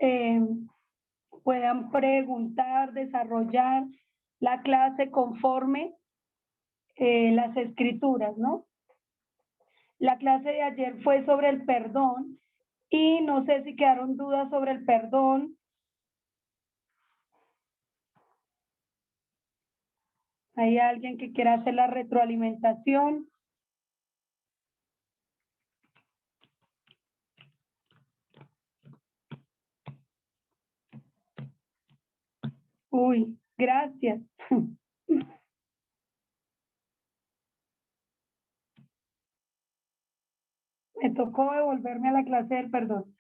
eh, puedan preguntar, desarrollar la clase conforme las escrituras, ¿no? La clase de ayer fue sobre el perdón y no sé si quedaron dudas sobre el perdón. ¿Hay alguien que quiera hacer la retroalimentación? Uy, gracias. Me tocó devolverme a la clase del perdón.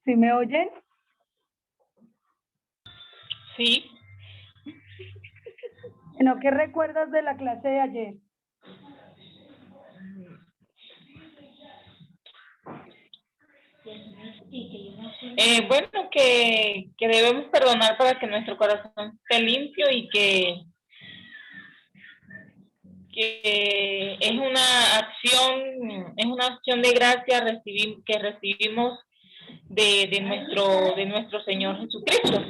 ¿Sí me oyen? Sí. Bueno, ¿qué recuerdas de la clase de ayer? Bueno, que debemos perdonar para que nuestro corazón esté limpio y que es una acción de gracia que recibimos de nuestro Señor Jesucristo,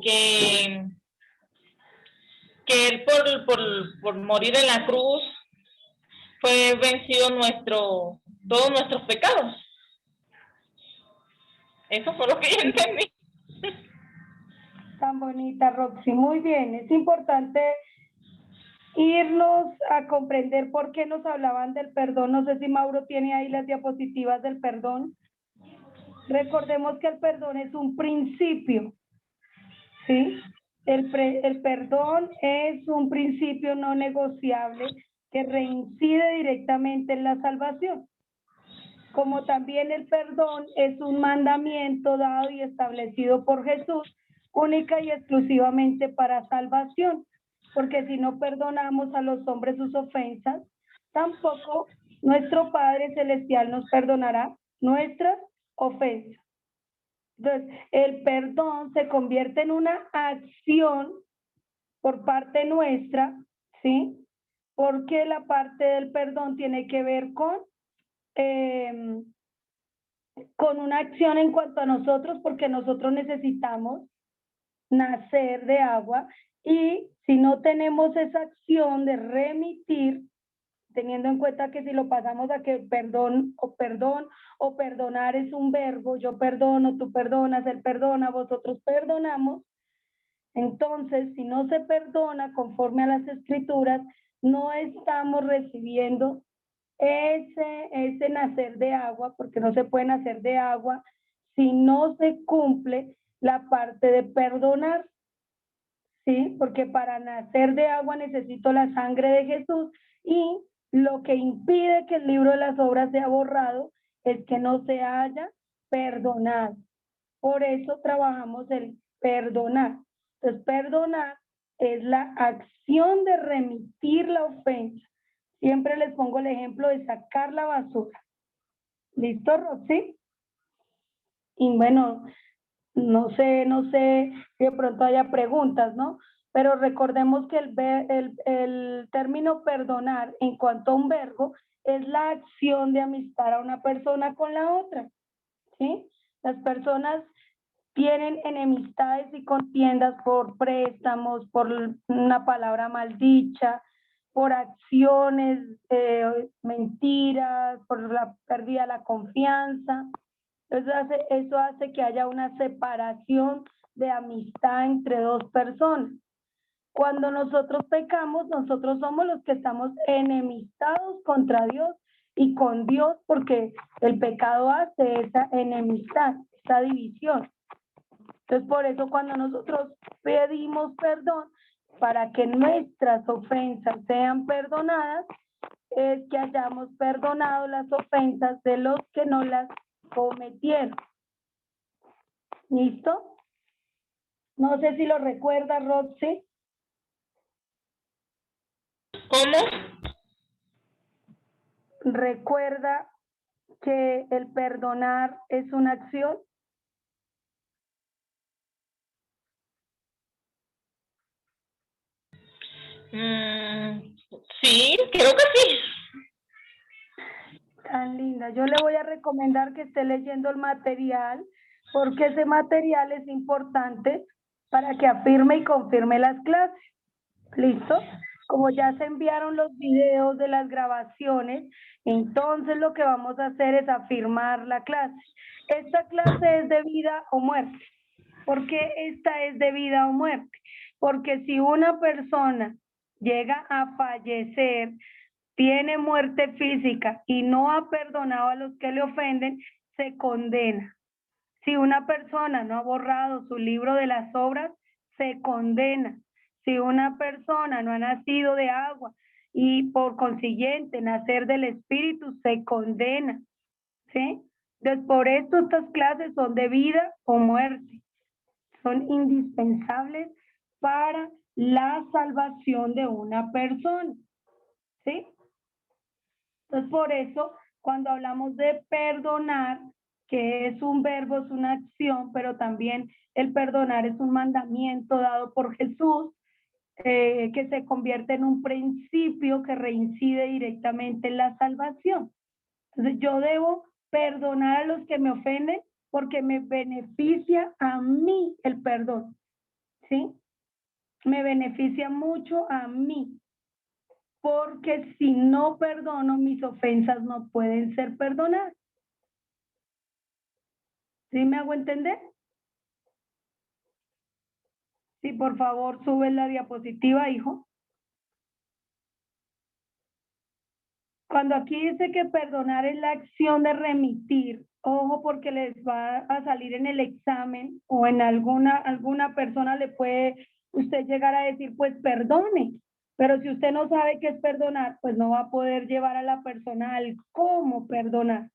que él por morir en la cruz fue vencido todos nuestros pecados. Eso fue lo que yo entendí. Tan bonita, Roxy. Muy bien, es importante irnos a comprender por qué nos hablaban del perdón. No sé si Mauro tiene ahí las diapositivas del perdón. Recordemos que el perdón es un principio, ¿sí? El perdón es un principio no negociable que reincide directamente en la salvación. Como también el perdón es un mandamiento dado y establecido por Jesús, única y exclusivamente para salvación, porque si no perdonamos a los hombres sus ofensas, tampoco nuestro Padre Celestial nos perdonará nuestras ofensas. Entonces, el perdón se convierte en una acción por parte nuestra, ¿sí? Porque la parte del perdón tiene que ver con una acción en cuanto a nosotros, porque nosotros necesitamos nacer de agua y si no tenemos esa acción de remitir, teniendo en cuenta que si lo pasamos a que perdón o perdonar es un verbo, yo perdono, tú perdonas, él perdona, vosotros perdonamos, entonces si no se perdona conforme a las escrituras, no estamos recibiendo ese nacer de agua, porque no se puede nacer de agua si no se cumple la parte de perdonar, ¿sí? Porque para nacer de agua necesito la sangre de Jesús y lo que impide que el libro de las obras sea borrado es que no se haya perdonado. Por eso trabajamos el perdonar. Entonces, perdonar es la acción de remitir la ofensa. Siempre les pongo el ejemplo de sacar la basura. ¿Listo, Roxy? Y bueno, no sé si de pronto haya preguntas, ¿no? Pero recordemos que el término perdonar en cuanto a un verbo es la acción de amistar a una persona con la otra, ¿sí? Las personas tienen enemistades y contiendas por préstamos, por una palabra maldicha, por acciones, mentiras, por la pérdida de la confianza. Eso hace que haya una separación de amistad entre dos personas. Cuando nosotros pecamos, nosotros somos los que estamos enemistados contra Dios y con Dios, porque el pecado hace esa enemistad, esa división. Entonces, por eso cuando nosotros pedimos perdón para que nuestras ofensas sean perdonadas, es que hayamos perdonado las ofensas de los que no las cometieron. ¿Listo? No sé si lo recuerda, Roxy. ¿Cómo? ¿Recuerda que el perdonar es una acción? Sí, creo que sí. Tan linda. Yo le voy a recomendar que esté leyendo el material, porque ese material es importante para que afirme y confirme las clases. ¿Listo? Como ya se enviaron los videos de las grabaciones, entonces lo que vamos a hacer es afirmar la clase. Esta clase es de vida o muerte. ¿Por qué esta es de vida o muerte? Porque si una persona llega a fallecer, tiene muerte física y no ha perdonado a los que le ofenden, se condena. Si una persona no ha borrado su libro de las obras, se condena. Si una persona no ha nacido de agua y por consiguiente nacer del Espíritu, se condena. ¿Sí? Entonces, por esto estas clases son de vida o muerte. Son indispensables para la salvación de una persona. ¿Sí? Entonces, por eso, cuando hablamos de perdonar, que es un verbo, es una acción, pero también el perdonar es un mandamiento dado por Jesús, que se convierte en un principio que reincide directamente en la salvación. Entonces, yo debo perdonar a los que me ofenden porque me beneficia a mí el perdón, ¿sí? Me beneficia mucho a mí, porque si no perdono, mis ofensas no pueden ser perdonadas. ¿Sí me hago entender? Sí, por favor, sube la diapositiva, hijo. Cuando aquí dice que perdonar es la acción de remitir, ojo, porque les va a salir en el examen o en alguna persona le puede usted llegar a decir, pues perdone. Pero si usted no sabe qué es perdonar, pues no va a poder llevar a la persona al cómo perdonar.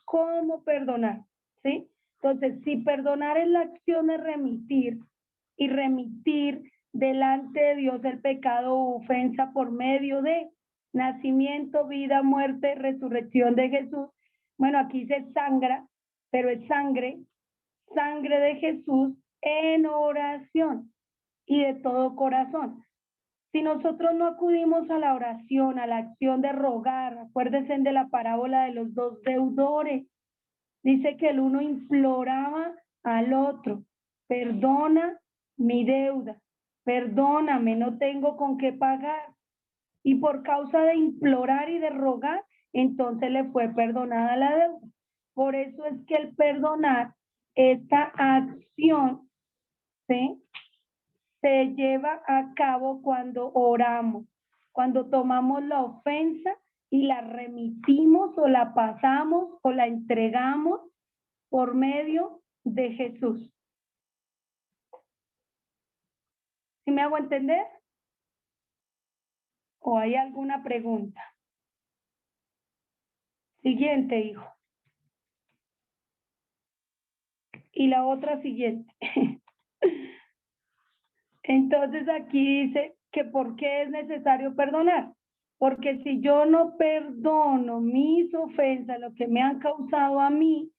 ¿Cómo perdonar? ¿Sí? Entonces, si perdonar es la acción de remitir y remitir delante de Dios el pecado o ofensa por medio de nacimiento, vida, muerte, resurrección de Jesús. Bueno, aquí se sangra, pero es sangre, sangre de Jesús en oración y de todo corazón. Si nosotros no acudimos a la oración, a la acción de rogar, acuérdense de la parábola de los dos deudores. Dice que el uno imploraba al otro, perdona mi deuda, perdóname, no tengo con qué pagar. Y por causa de implorar y de rogar, entonces le fue perdonada la deuda. Por eso es que el perdonar, esta acción, ¿sí?, se lleva a cabo cuando oramos, cuando tomamos la ofensa y la remitimos o la pasamos o la entregamos por medio de Jesús. ¿Sí me hago entender? ¿O hay alguna pregunta? Siguiente, hijo. Y la otra siguiente. Entonces aquí dice que ¿por qué es necesario perdonar? Porque si yo no perdono mis ofensas, lo que me han causado a mí,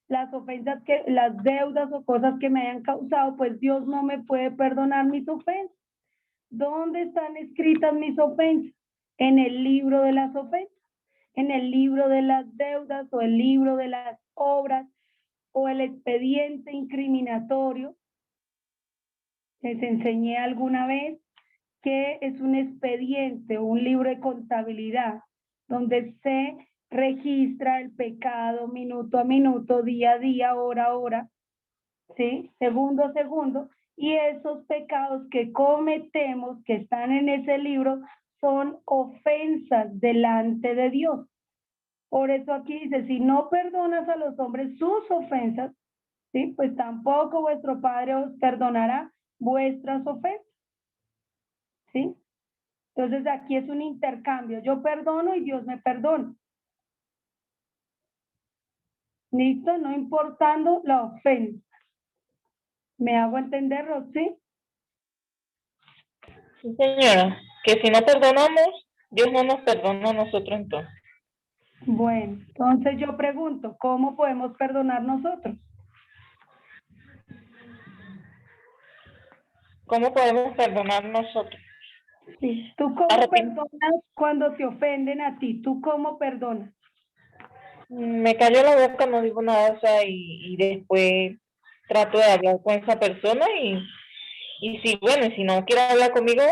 las ofensas las deudas o cosas que me hayan causado, pues Dios no me puede perdonar mis ofensas. ¿Dónde están escritas mis ofensas? En el libro de las ofensas, en el libro de las deudas o el libro de las obras o el expediente incriminatorio. Les enseñé alguna vez que es un expediente o un libro de contabilidad donde se registra el pecado minuto a minuto, día a día, hora a hora, ¿sí?, segundo a segundo, y esos pecados que cometemos, que están en ese libro, son ofensas delante de Dios. Por eso aquí dice, si no perdonas a los hombres sus ofensas, ¿sí?, pues tampoco vuestro Padre os perdonará vuestras ofensas, ¿sí? Entonces aquí es un intercambio, yo perdono y Dios me perdona. ¿Listo? No importando la ofensa. ¿Me hago entender, Roxy? Sí, señora, que si no perdonamos, Dios no nos perdona a nosotros entonces. Bueno, entonces yo pregunto, ¿cómo podemos perdonar nosotros? ¿Cómo podemos perdonar nosotros? Sí. ¿Tú cómo perdonas cuando te ofenden a ti? ¿Tú cómo perdonas? Me cayó la boca, no digo nada, o sea, y después trato de hablar con esa persona y si, bueno, si no quiere hablar conmigo,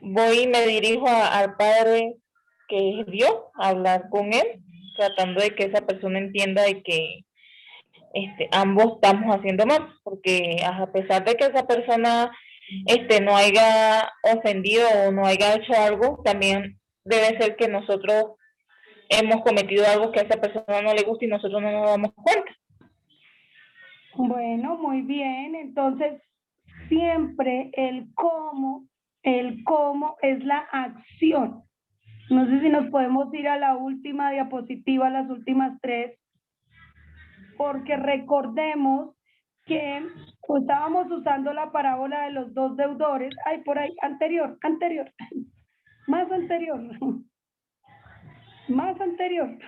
voy y me dirijo al Padre que es Dios, a hablar con Él, tratando de que esa persona entienda de que ambos estamos haciendo mal, porque a pesar de que esa persona no haya ofendido o no haya hecho algo, también debe ser que nosotros hemos cometido algo que a esa persona no le gusta y nosotros no nos damos cuenta. Bueno, muy bien. Entonces, siempre el cómo es la acción. No sé si nos podemos ir a la última diapositiva, las últimas tres, porque recordemos que estábamos usando la parábola de los dos deudores. Ay, por ahí, anterior, más anterior, más anterior.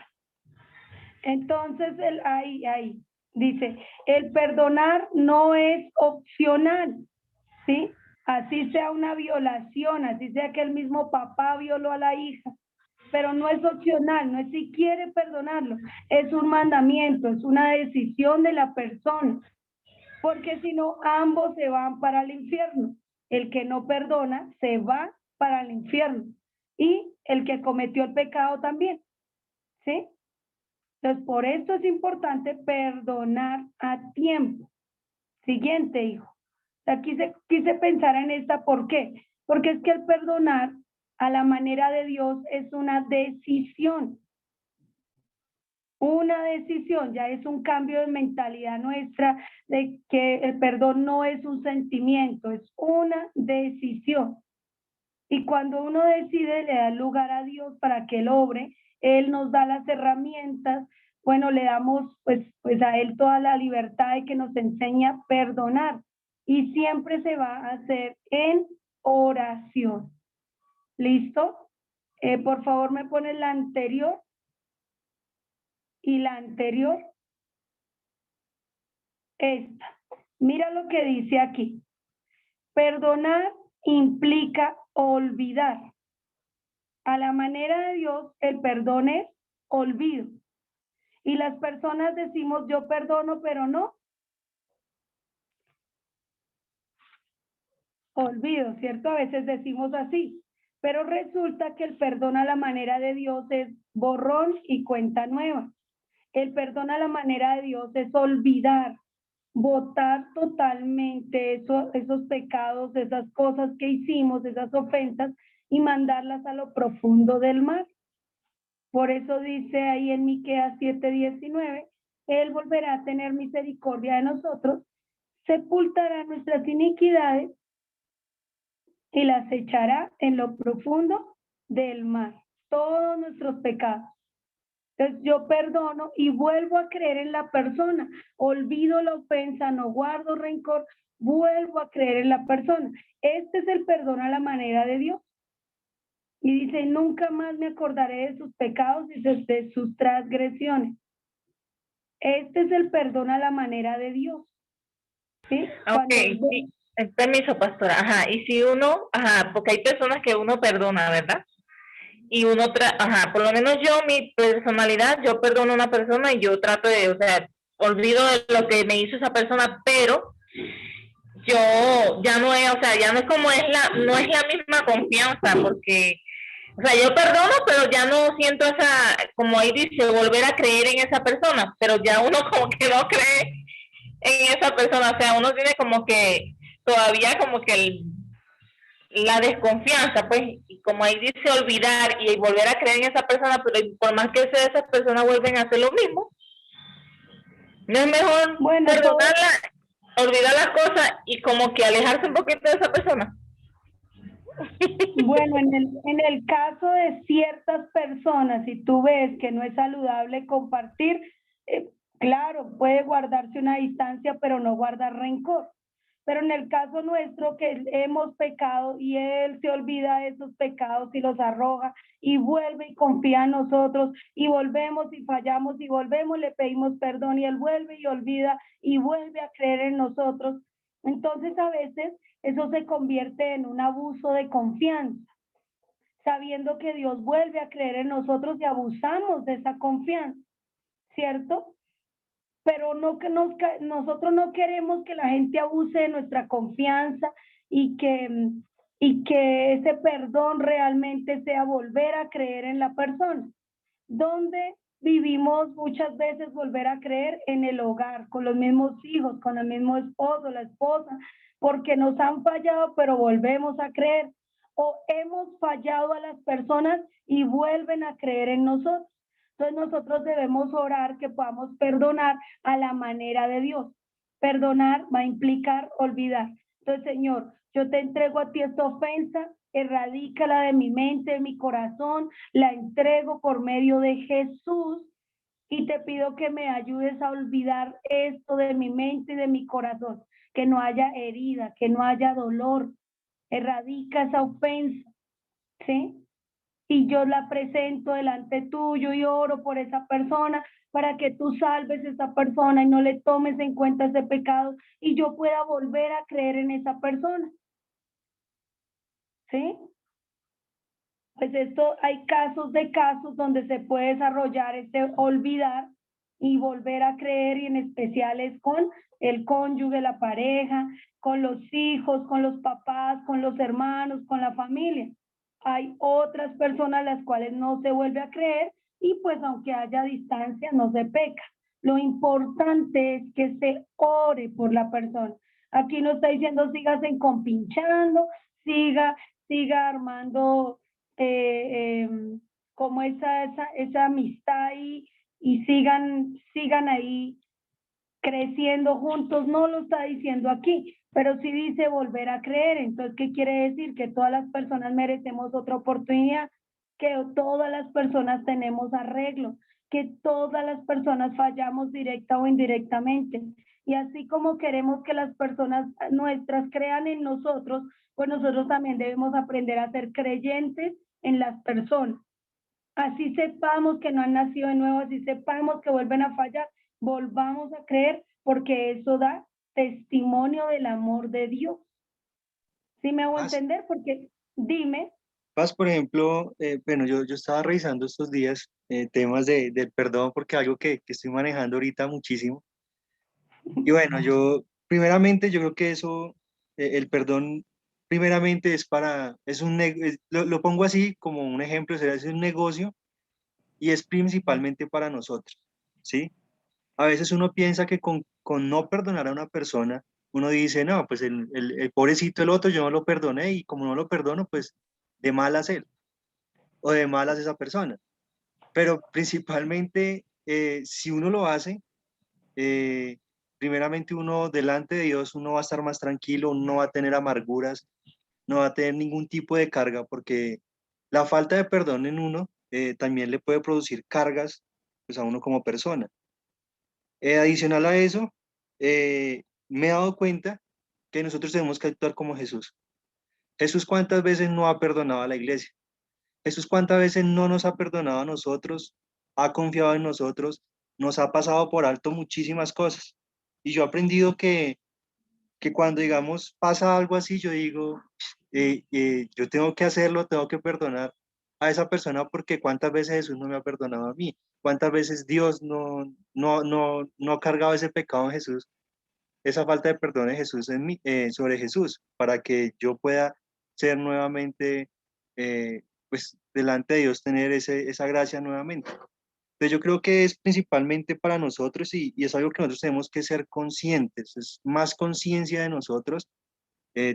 Entonces, ahí, dice, el perdonar no es opcional, ¿sí? Así sea una violación, así sea que el mismo papá violó a la hija, pero no es opcional, no es si quiere perdonarlo, es un mandamiento, es una decisión de la persona, porque si no, ambos se van para el infierno. El que no perdona se va para el infierno y el que cometió el pecado también, ¿sí? Entonces, por esto es importante perdonar a tiempo. Siguiente, hijo. Quise pensar en esta, ¿por qué? Porque es que el perdonar a la manera de Dios es una decisión, ya es un cambio de mentalidad nuestra, de que el perdón no es un sentimiento, es una decisión. Y cuando uno decide, le da lugar a Dios para que Él obre, Él nos da las herramientas, bueno, le damos pues a Él toda la libertad de que nos enseña a perdonar. Y siempre se va a hacer en oración. ¿Listo? Por favor, me ponen la anterior y la anterior. Esta. Mira lo que dice aquí. Perdonar implica olvidar. A la manera de Dios, el perdón es olvido. Y las personas decimos, yo perdono, pero no olvido, ¿cierto? A veces decimos así. Pero resulta que el perdón a la manera de Dios es borrón y cuenta nueva. El perdón a la manera de Dios es olvidar, botar totalmente esos pecados, esas cosas que hicimos, esas ofensas, y mandarlas a lo profundo del mar. Por eso dice ahí en Miqueas 7:19, Él volverá a tener misericordia de nosotros, sepultará nuestras iniquidades y las echará en lo profundo del mar, todos nuestros pecados. Entonces yo perdono y vuelvo a creer en la persona, olvido la ofensa, no guardo rencor, vuelvo a creer en la persona. Este es el perdón a la manera de Dios. Y dice, nunca más me acordaré de sus pecados y de sus transgresiones. Este es el perdón a la manera de Dios. ¿Sí? Ok, sí. Permiso, pastora. Ajá, y si uno, ajá, porque hay personas que uno perdona, ¿verdad? Y uno, ajá, por lo menos yo, mi personalidad, yo perdono a una persona y yo trato de, o sea, olvido de lo que me hizo esa persona, pero yo ya no es, o sea, ya no es como no es la misma confianza, porque, o sea, yo perdono, pero ya no siento esa, como ahí dice, volver a creer en esa persona, pero ya uno como que no cree en esa persona, o sea, uno tiene como que todavía como que la desconfianza, pues, y como ahí dice olvidar y volver a creer en esa persona, pero por más que sea esas personas vuelven a hacer lo mismo, no es mejor perdonarla, olvidar las cosas y como que alejarse un poquito de esa persona. Bueno, en el caso de ciertas personas, si tú ves que no es saludable compartir, claro, puede guardarse una distancia, pero no guardar rencor. Pero en el caso nuestro, que hemos pecado y Él se olvida de esos pecados y los arroja y vuelve y confía en nosotros y volvemos y fallamos y volvemos, le pedimos perdón y Él vuelve y olvida y vuelve a creer en nosotros. Entonces a veces eso se convierte en un abuso de confianza. sabiendo que Dios vuelve a creer en nosotros y abusamos de esa confianza, ¿cierto? Pero no que nosotros no queremos que la gente abuse de nuestra confianza y que ese perdón realmente sea volver a creer en la persona. Donde vivimos muchas veces volver a creer en el hogar, con los mismos hijos, con el mismo esposo, la esposa, porque nos han fallado, pero volvemos a creer. O hemos fallado a las personas y vuelven a creer en nosotros. Entonces nosotros debemos orar que podamos perdonar a la manera de Dios. Perdonar va a implicar olvidar. Entonces, Señor, yo te entrego a ti esta ofensa, erradícala de mi mente, de mi corazón, la entrego por medio de Jesús y te pido que me ayudes a olvidar esto de mi mente y de mi corazón, que no haya herida, que no haya dolor. Erradica esa ofensa, ¿sí? Y yo la presento delante tuyo y oro por esa persona para que tú salves a esa persona y no le tomes en cuenta ese pecado y yo pueda volver a creer en esa persona, ¿sí? Pues esto hay casos de casos donde se puede desarrollar este olvidar y volver a creer, y en especial es con el cónyuge, la pareja, con los hijos, con los papás, con los hermanos, con la familia. Hay otras personas las cuales no se vuelve a creer y pues aunque haya distancia no se peca. Lo importante es que se ore por la persona. Aquí no está diciendo sígase compinchando, siga armando eh, eh, como esa amistad y sigan ahí creciendo juntos, no lo está diciendo aquí, pero sí dice volver a creer. Entonces, ¿qué quiere decir? Que todas las personas merecemos otra oportunidad, que todas las personas tenemos arreglo, que todas las personas fallamos directa o indirectamente. Y así como queremos que las personas nuestras crean en nosotros, pues nosotros también debemos aprender a ser creyentes en las personas. Así sepamos que no han nacido de nuevo, así sepamos que vuelven a fallar, volvamos a creer, porque eso da testimonio del amor de Dios. ¿Sí me hago Paz, entender? Porque dime. Paz, por ejemplo, bueno, yo estaba revisando estos días temas del perdón porque algo que estoy manejando ahorita muchísimo. Y bueno, primeramente, yo creo que eso, el perdón, primeramente lo pongo así como un ejemplo, será es un negocio y es principalmente para nosotros, ¿sí? A veces uno piensa que con no perdonar a una persona, uno dice, no, pues el pobrecito, el otro, yo no lo perdoné y como no lo perdono, pues de malas él o de malas esa persona. Pero principalmente, si uno lo hace, eh, primeramente uno delante de Dios, uno va a estar más tranquilo, uno no va a tener amarguras, no va a tener ningún tipo de carga, porque la falta de perdón en uno también le puede producir cargas pues, a uno como persona. Adicional a eso, me he dado cuenta que nosotros tenemos que actuar como Jesús. Jesús cuántas veces no ha perdonado a la iglesia. Jesús cuántas veces no nos ha perdonado a nosotros, ha confiado en nosotros, nos ha pasado por alto muchísimas cosas. Y yo he aprendido que cuando, digamos, pasa algo así, yo digo, yo tengo que hacerlo, tengo que perdonar a esa persona porque cuántas veces Jesús no me ha perdonado a mí, cuántas veces Dios no ha cargado ese pecado en Jesús, esa falta de perdón de Jesús sobre Jesús, para que yo pueda ser nuevamente, pues delante de Dios, tener esa gracia nuevamente. Entonces yo creo que es principalmente para nosotros y es algo que nosotros tenemos que ser conscientes, es más conciencia de nosotros,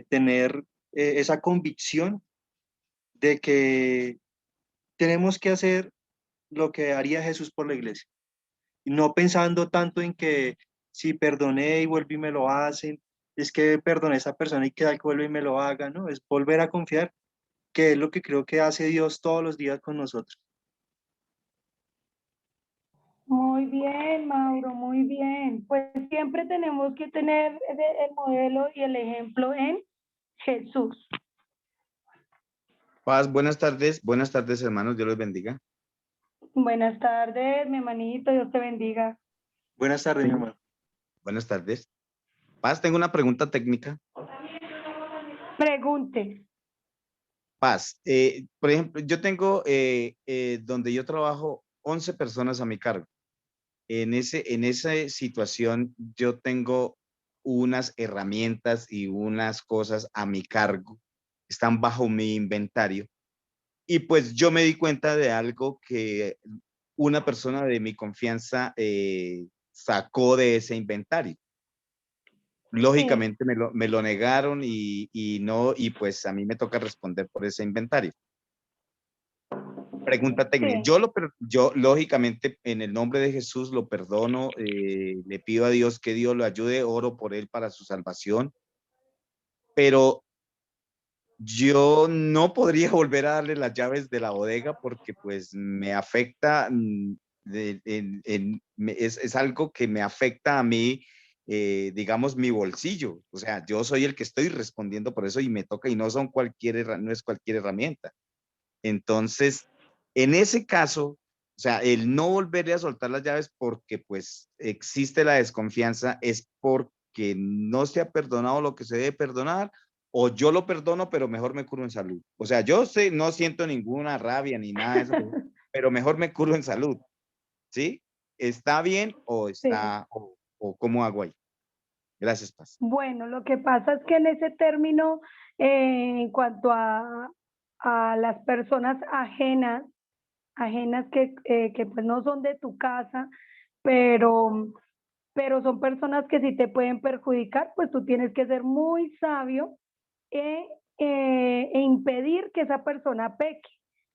tener esa convicción de que tenemos que hacer lo que haría Jesús por la iglesia, y no pensando tanto en que si perdoné y vuelvo y me lo hacen, es que perdoné a esa persona y que al que vuelve y me lo haga, ¿no? Es volver a confiar, que es lo que creo que hace Dios todos los días con nosotros. Muy bien, Mauro, muy bien. Pues siempre tenemos que tener el modelo y el ejemplo en Jesús. Paz, buenas tardes hermanos, Dios los bendiga. Buenas tardes, mi hermanito, Dios te bendiga. Buenas tardes, mi hermano. Buenas tardes. Paz, tengo una pregunta técnica. Pregunte. Paz. Por ejemplo, yo tengo donde yo trabajo 11 personas a mi cargo. En esa situación yo tengo unas herramientas y unas cosas a mi cargo, están bajo mi inventario. Y pues yo me di cuenta de algo que una persona de mi confianza sacó de ese inventario. Sí, Lógicamente me lo negaron no, y pues a mí me toca responder por ese inventario. Pregunta técnica. sí. Yo lógicamente en el nombre de Jesús lo perdono, le pido a Dios que Dios lo ayude, oro por él para su salvación, pero yo no podría volver a darle las llaves de la bodega porque pues me afecta, es algo que me afecta a mí, digamos, mi bolsillo. O sea, yo soy el que estoy respondiendo por eso y me toca y no son no es cualquier herramienta. Entonces, en ese caso, o sea, el no volverle a soltar las llaves porque pues existe la desconfianza es porque no se ha perdonado lo que se debe perdonar o yo lo perdono, pero mejor me curo en salud. O sea, yo sé, no siento ninguna rabia ni nada de eso, pero mejor me curo en salud, ¿sí? ¿Está bien Sí. o cómo hago ahí? Gracias, Paz. Bueno, lo que pasa es que en ese término, en cuanto a las personas ajenas que pues no son de tu casa, pero, pero son personas que sí te pueden perjudicar, pues tú tienes que ser muy sabio e, e impedir que esa persona peque.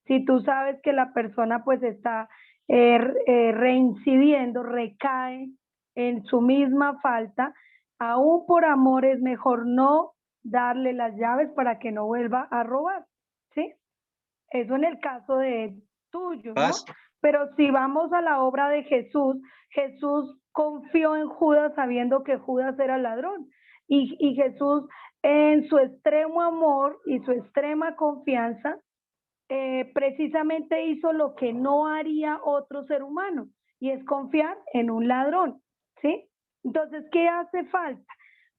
Si tú sabes que la persona pues está reincidiendo, recae en su misma falta, aún por amor es mejor no darle las llaves para que no vuelva a robar, ¿sí? Eso en el caso de tuyo, ¿no? Paz, Pero si vamos a la obra de Jesús, Jesús confió en Judas sabiendo que Judas era ladrón. Y Jesús, en su extremo amor y su extrema confianza, precisamente hizo lo que no haría otro ser humano, y es confiar en un ladrón, ¿sí? Entonces, ¿qué hace falta?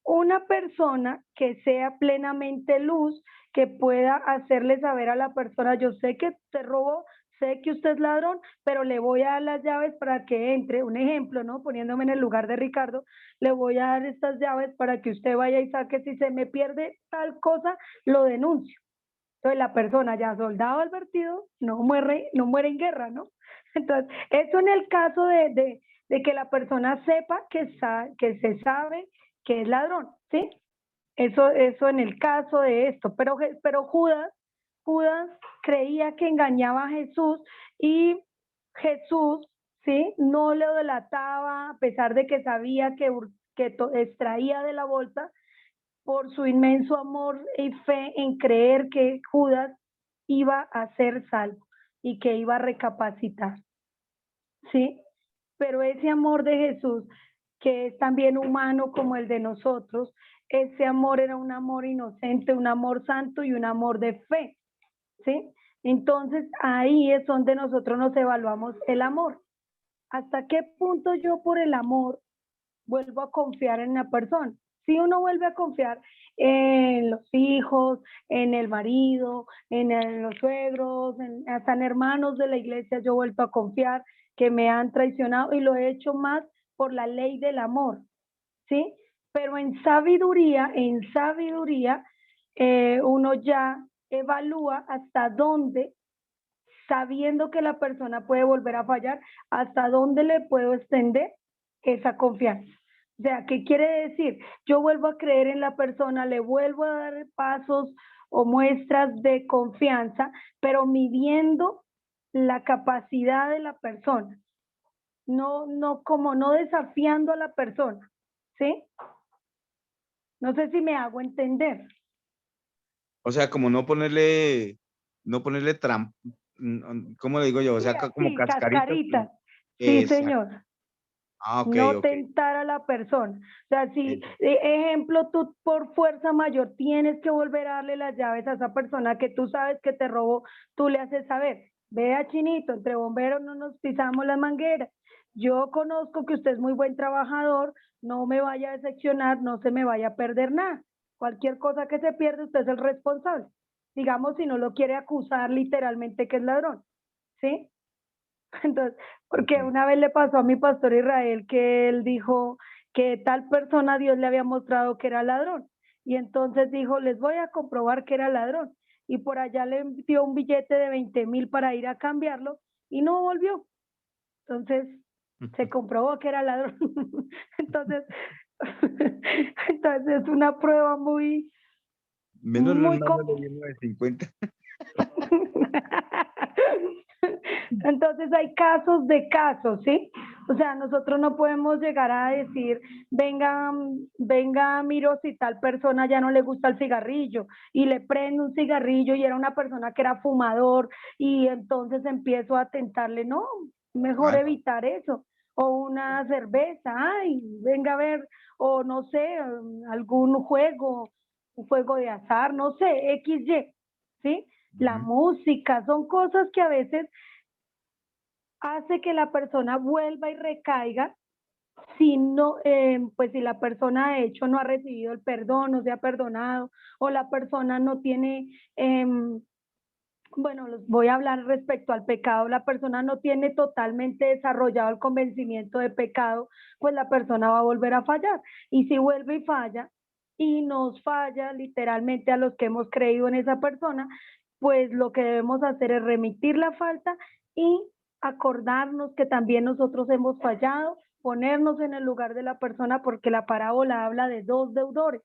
Una persona que sea plenamente luz, que pueda hacerle saber a la persona, yo sé que te robó, sé que usted es ladrón, pero le voy a dar las llaves para que entre, un ejemplo, ¿no? Poniéndome en el lugar de Ricardo, le voy a dar estas llaves para que usted vaya y saque, si se me pierde tal cosa, lo denuncio. Entonces la persona ya soldado advertido no muere en guerra, ¿no? Entonces, eso en el caso de que la persona sepa que se sabe que es ladrón, ¿sí? Eso en el caso de esto. Pero Judas creía que engañaba a Jesús, y Jesús, ¿sí? No le delataba a pesar de que sabía que extraía de la bolsa, por su inmenso amor y fe en creer que Judas iba a ser salvo y que iba a recapacitar, ¿sí? Pero ese amor de Jesús, que es también humano como el de nosotros, ese amor era un amor inocente, un amor santo y un amor de fe, ¿sí? Entonces ahí es donde nosotros nos evaluamos el amor. ¿Hasta qué punto yo por el amor vuelvo a confiar en la persona? Si uno vuelve a confiar en los hijos, en el marido, en los suegros, hasta en hermanos de la iglesia, yo he vuelto a confiar que me han traicionado, y lo he hecho más por la ley del amor, ¿sí? Pero en sabiduría, uno ya evalúa hasta dónde, sabiendo que la persona puede volver a fallar, hasta dónde le puedo extender esa confianza. O sea, ¿qué quiere decir? Yo vuelvo a creer en la persona, le vuelvo a dar pasos o muestras de confianza, pero midiendo la capacidad de la persona, no desafiando a la persona, ¿sí? No sé si me hago entender. O sea, como no ponerle ¿cómo le digo yo? O Sí, sea, como así, cascaritas. cascarita. Sí, Exacto. señor. Ah, ok, No ok. tentar a la persona. O sea, si, Eso. ejemplo, tú por fuerza mayor tienes que volver a darle las llaves a esa persona que tú sabes que te robó, tú le haces saber, vea Chinito, entre bomberos no nos pisamos las mangueras. Yo conozco que usted es muy buen trabajador, no me vaya a decepcionar, no se me vaya a perder nada. Cualquier cosa que se pierda, usted es el responsable. digamos, si no lo quiere acusar literalmente que es ladrón, ¿sí? Entonces, porque Ujú. una vez le pasó a mi pastor Israel que él dijo que tal persona Dios le había mostrado que era ladrón. Y entonces dijo, les voy a comprobar que era ladrón. Y por allá le dio un billete de 20.000 para ir a cambiarlo y no volvió. Entonces, se comprobó que era ladrón. Entonces, entonces es una prueba muy, Menos muy mal no le común. di 9.50. Entonces hay casos de casos, ¿sí? O sea, nosotros no podemos llegar a decir, venga, venga, miro si tal persona ya no le gusta el cigarrillo y le prendo un cigarrillo y era una persona que era fumador y entonces empiezo a tentarle, no, mejor Ah, no. evitar eso. O una cerveza, ay, venga a ver, o no sé, algún juego, un juego de azar, no sé, XY, ¿sí? La Ujú. música, son cosas que a veces hace que la persona vuelva y recaiga si no, pues si la persona de hecho no ha recibido el perdón, no se ha perdonado, o la persona no tiene, bueno, los voy a hablar respecto al pecado, la persona no tiene totalmente desarrollado el convencimiento de pecado, pues la persona va a volver a fallar. Y si vuelve y falla, y nos falla literalmente a los que hemos creído en esa persona, pues lo que debemos hacer es remitir la falta y acordarnos que también nosotros hemos fallado, ponernos en el lugar de la persona, porque la parábola habla de dos deudores.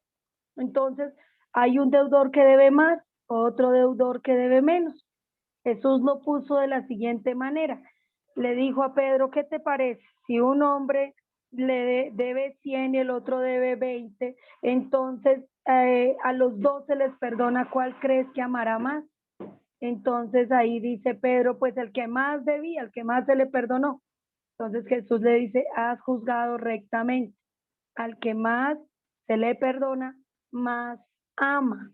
Entonces, hay un deudor que debe más, otro deudor que debe menos. Jesús lo puso de la siguiente manera. Le dijo a Pedro, ¿qué te parece? Si un hombre debe 100 y el otro debe 20, entonces a los dos se les perdona, ¿cuál crees que amará más? Entonces ahí dice Pedro, pues el que más debía, el que más se le perdonó. Entonces Jesús le dice, has juzgado rectamente. Al que más se le perdona, más ama.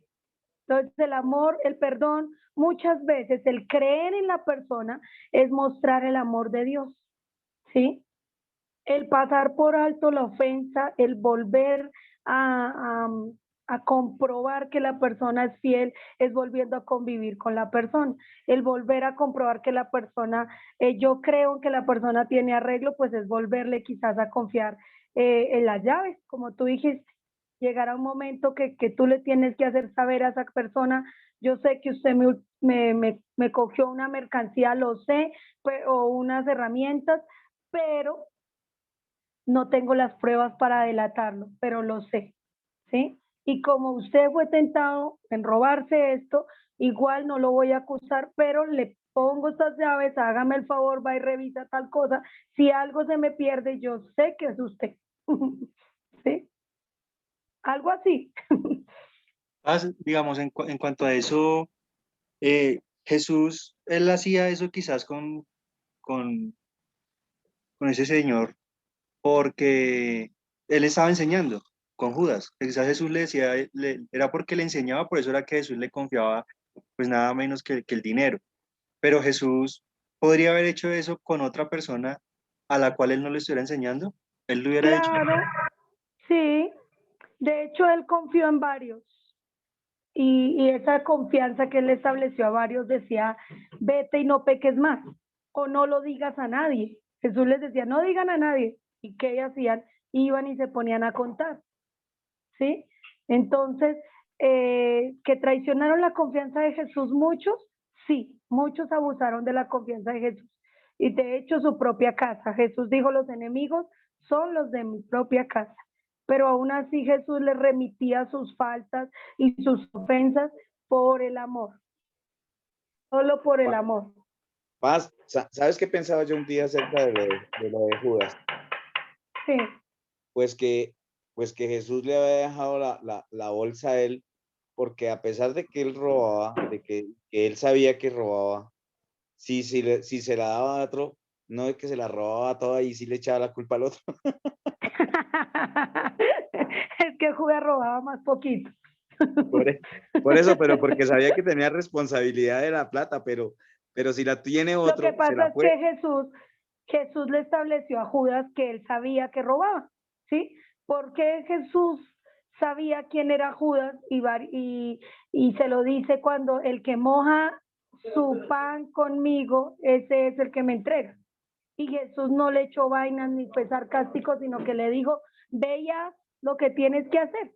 Entonces el amor, el perdón, muchas veces el creer en la persona es mostrar el amor de Dios, ¿sí? El pasar por alto la ofensa, el volver a, a, a comprobar que la persona es fiel, es volviendo a convivir con la persona. El volver a comprobar que la persona, yo creo que la persona tiene arreglo, pues es volverle quizás a confiar en las llaves, como tú dijiste. Llegará un momento que tú le tienes que hacer saber a esa persona, yo sé que usted me cogió una mercancía, lo sé, o unas herramientas, pero no tengo las pruebas para delatarlo, pero lo sé, ¿sí? Y como usted fue tentado en robarse esto, igual no lo voy a acusar, pero le pongo estas llaves, hágame el favor, va y revisa tal cosa. Si algo se me pierde, yo sé que es usted. ¿Sí? Algo así. Digamos, en cuanto a eso, Jesús, él hacía eso quizás con, con ese señor porque él estaba enseñando con Judas. Quizás Jesús le decía, era porque le enseñaba, por eso era que Jesús le confiaba pues nada menos que el dinero. Pero Jesús podría haber hecho eso con otra persona a la cual él no le estuviera enseñando. Él lo hubiera hecho. Claro, sí. De hecho, él confió en varios. Y esa confianza que él estableció a varios decía, vete y no peques más, o no lo digas a nadie. Jesús les decía, no digan a nadie. ¿Y qué hacían? Iban y se ponían a contar, ¿sí? Entonces, ¿que traicionaron la confianza de Jesús muchos? Sí, muchos abusaron de la confianza de Jesús. Y de hecho su propia casa. Jesús dijo, los enemigos son los de mi propia casa. Pero aún así Jesús les remitía sus faltas y sus ofensas por el amor, solo por el Pa- amor. Paz, ¿sabes qué pensaba yo un día acerca de lo de Judas? Sí, Pues que, pues que Jesús le había dejado la bolsa a él, porque a pesar de que él robaba, de que él sabía que robaba, si se la daba a otro, no es que se la robaba toda y sí le echaba la culpa al otro. es que Judas robaba más poquito. Por, e- por eso, pero porque sabía que tenía responsabilidad de la plata, pero si la tiene Lo que otro, se pasa la es que fue. Jesús le estableció a Judas que él sabía que robaba, ¿sí? ¿Por qué Jesús sabía quién era Judas y se lo dice cuando el que moja su pan conmigo, ese es el que me entrega. Y Jesús no le echó vainas ni fue sarcástico, sino que le dijo, ve ya lo que tienes que hacer,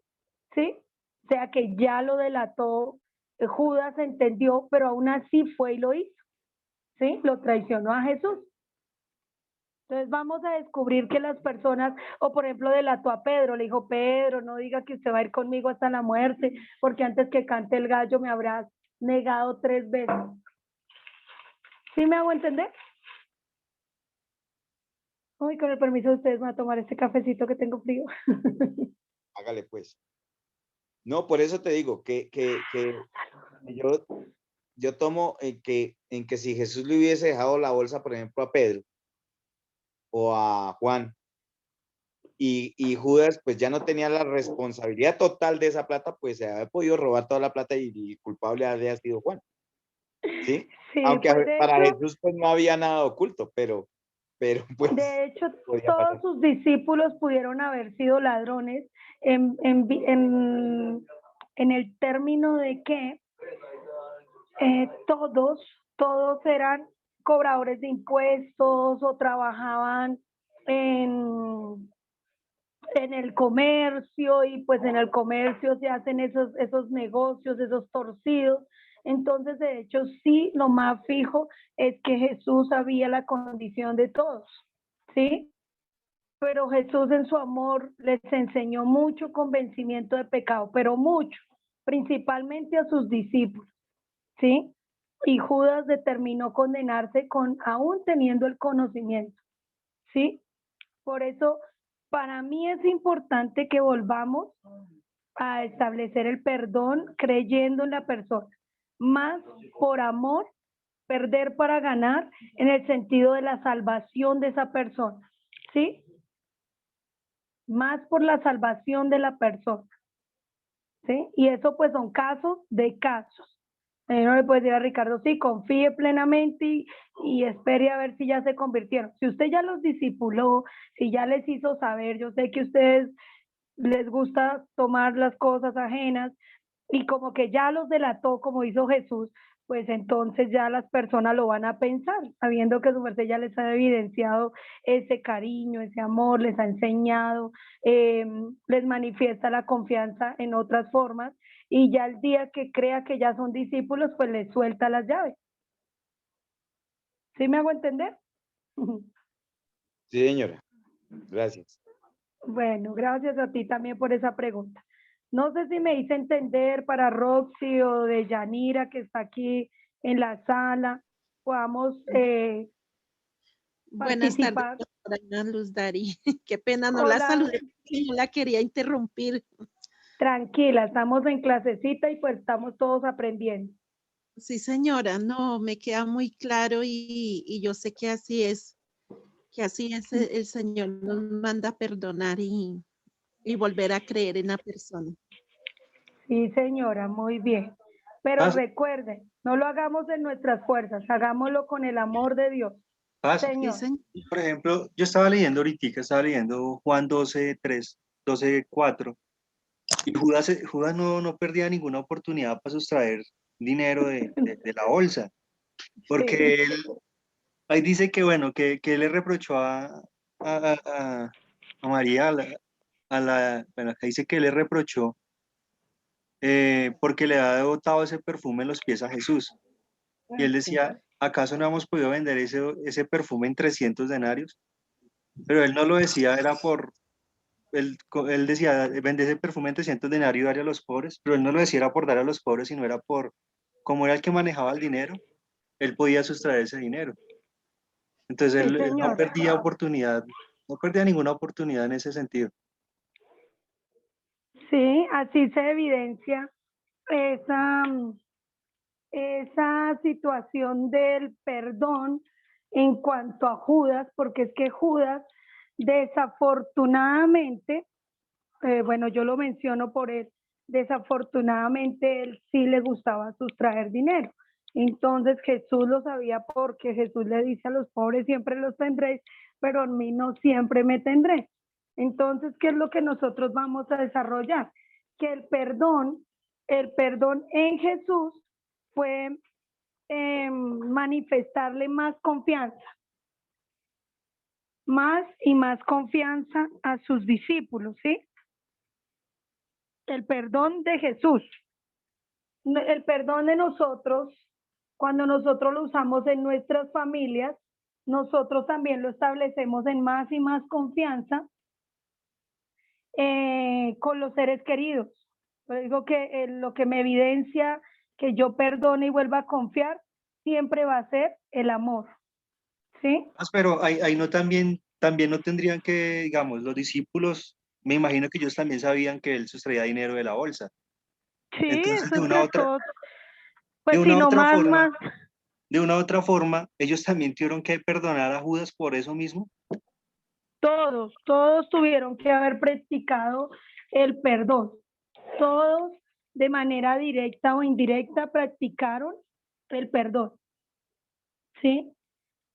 ¿sí? O sea que ya lo delató, Judas entendió, pero aún así fue y lo hizo, ¿sí? Lo traicionó a Jesús. Entonces vamos a descubrir que las personas, o por ejemplo delató a Pedro, le dijo, Pedro, no diga que usted va a ir conmigo hasta la muerte, porque antes que cante el gallo me habrás negado 3 veces. ¿Sí me hago entender? Uy, con el permiso de ustedes, me voy a tomar este cafecito que tengo frío. Hágale pues. No, por eso te digo que yo tomo en que si Jesús le hubiese dejado la bolsa, por ejemplo, a Pedro o a Juan, y Judas pues ya no tenía la responsabilidad total de esa plata, pues se había podido robar toda la plata y el culpable había sido Juan, ¿sí? Sí, Aunque pues de para hecho, Jesús pues no había nada oculto, pero pues de hecho, podía todos pasar. sus discípulos pudieron haber sido ladrones en el término de que todos eran cobradores de impuestos o trabajaban en, en el comercio y pues en el comercio se hacen esos negocios, esos torcidos. Entonces, de hecho, sí, lo más fijo es que Jesús sabía la condición de todos, ¿sí? Pero Jesús en su amor les enseñó mucho convencimiento de pecado, pero mucho, principalmente a sus discípulos, ¿sí? Y Judas determinó condenarse aún teniendo el conocimiento, ¿sí? Por eso, para mí es importante que volvamos a establecer el perdón creyendo en la persona, más por amor, perder para ganar en el sentido de la salvación de esa persona, ¿sí? Más por la salvación de la persona, ¿sí? Y eso pues son casos de casos. No le puede decir a Ricardo, sí, confíe plenamente y espere a ver si ya se convirtieron. Si usted ya los discipuló, si ya les hizo saber, yo sé que a ustedes les gusta tomar las cosas ajenas y como que ya los delató como hizo Jesús, pues entonces ya las personas lo van a pensar, sabiendo que su merced ya les ha evidenciado ese cariño, ese amor, les ha enseñado, les manifiesta la confianza en otras formas y ya el día que crea que ya son discípulos, pues les suelta las llaves. ¿Sí me hago entender? Sí, señora. Gracias. Bueno, gracias a ti también por esa pregunta. No sé si me hice entender para Roxy o de Yanira que está aquí en la sala, podamos Buenas tardes, participar. doctora Luz Dari. Qué pena, no la Hola, saludé, no la quería interrumpir. tranquila, estamos en clasecita y pues estamos todos aprendiendo. Sí, señora, no, me queda muy claro y yo sé que así es el Señor nos manda a perdonar y volver a creer en la persona. Sí, señora, muy bien. Pero Pasa, recuerden, no lo hagamos en nuestras fuerzas, hagámoslo con el amor de Dios. pasa. Sí, Señor, señor. Por ejemplo, yo estaba leyendo ahorita, estaba leyendo Juan 12:3, 12:4, y Judas no perdía ninguna oportunidad para sustraer dinero de la bolsa, sí, porque él, ahí dice que, bueno, que él le reprochó a María, bueno, acá dice que él le reprochó porque le había botado ese perfume en los pies a Jesús. Y él decía, ¿acaso no hemos podido vender ese perfume en 300 denarios? Pero él no lo decía, era él decía, vende ese perfume en 300 denarios y darle a los pobres, pero él no lo decía era por dar a los pobres, sino era como era el que manejaba el dinero, él podía sustraer ese dinero. Entonces sí, él no señor. perdía oportunidad, no perdía ninguna oportunidad en ese sentido. Sí, así se evidencia esa, esa situación del perdón en cuanto a Judas, porque es que Judas desafortunadamente, bueno, yo lo menciono por él, desafortunadamente él sí le gustaba sustraer dinero. Entonces Jesús lo sabía porque Jesús le dice a los pobres siempre los tendréis, pero a mí no siempre me tendré. Entonces, ¿qué es lo que nosotros vamos a desarrollar? que el perdón en Jesús fue manifestarle más confianza, más y más confianza a sus discípulos, ¿sí? El perdón de Jesús. El perdón de nosotros, cuando nosotros lo usamos en nuestras familias, nosotros también lo establecemos en más y más confianza con los seres queridos. Yo digo que lo que me evidencia que yo perdone y vuelva a confiar siempre va a ser el amor, ¿sí? Pero ahí no también no tendrían que, digamos, los discípulos, me imagino que ellos también sabían que él sustraía dinero de la bolsa. Sí, Entonces, eso es que todos, de pues si una no otra más, forma, más, de una u otra forma, ellos también tuvieron que perdonar a Judas por eso mismo. todos tuvieron que haber practicado el perdón. Todos de manera directa o indirecta practicaron el perdón, ¿sí?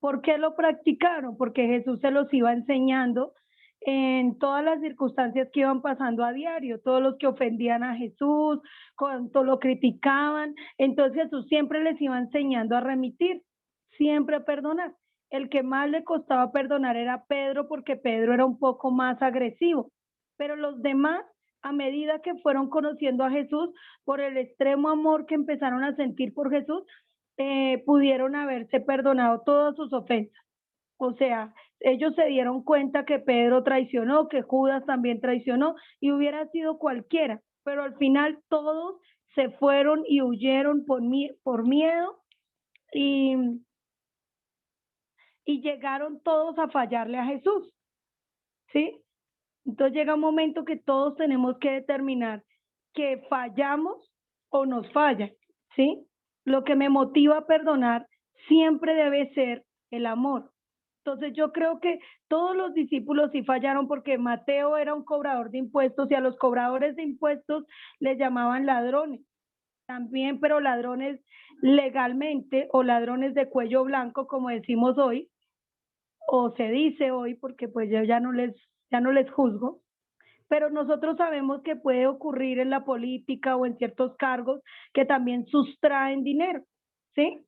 ¿Por qué lo practicaron? Porque Jesús se los iba enseñando en todas las circunstancias que iban pasando a diario, todos los que ofendían a Jesús, cuánto lo criticaban, entonces Jesús siempre les iba enseñando a remitir, siempre a perdonar. El que más le costaba perdonar era Pedro, porque Pedro era un poco más agresivo, pero los demás, a medida que fueron conociendo a Jesús, por el extremo amor que empezaron a sentir por Jesús, pudieron haberse perdonado todas sus ofensas. O sea, ellos se dieron cuenta que Pedro traicionó, que Judas también traicionó, y hubiera sido cualquiera, pero al final todos se fueron y huyeron por miedo y, y llegaron todos a fallarle a Jesús, ¿sí? Entonces llega un momento que todos tenemos que determinar que fallamos o nos fallan, ¿sí? Lo que me motiva a perdonar siempre debe ser el amor. Entonces yo creo que todos los discípulos sí fallaron, porque Mateo era un cobrador de impuestos y a los cobradores de impuestos les llamaban ladrones también, pero ladrones legalmente o ladrones de cuello blanco, como decimos hoy, o se dice hoy, porque pues yo ya no les juzgo, pero nosotros sabemos que puede ocurrir en la política o en ciertos cargos que también sustraen dinero, ¿sí?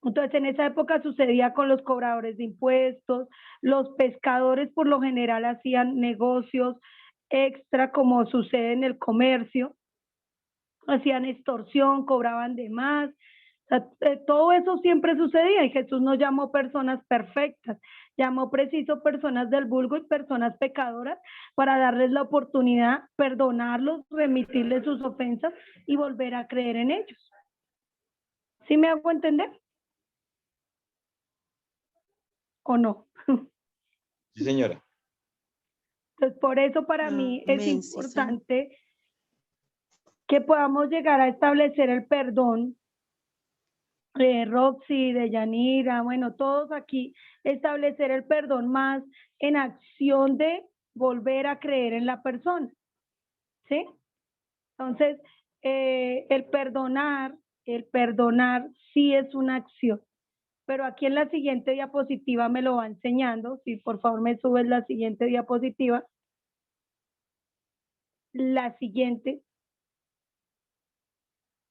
Entonces, en esa época sucedía con los cobradores de impuestos, los pescadores por lo general hacían negocios extra, como sucede en el comercio, hacían extorsión, cobraban de más. O sea, todo eso siempre sucedía, y Jesús no llamó personas perfectas, llamó preciso personas del vulgo y personas pecadoras para darles la oportunidad, perdonarlos, remitirles sus ofensas y volver a creer en ellos. ¿Sí me hago entender? ¿O no? Sí, señora. Entonces, por eso para mí es Amén, sí, señor. importante que podamos llegar a establecer el perdón, de Roxy, de Yanira, bueno, todos aquí, establecer el perdón más en acción de volver a creer en la persona, ¿sí? Entonces, el perdonar sí es una acción, pero aquí en la siguiente diapositiva me lo va enseñando. Si por favor me subes la siguiente diapositiva. La siguiente.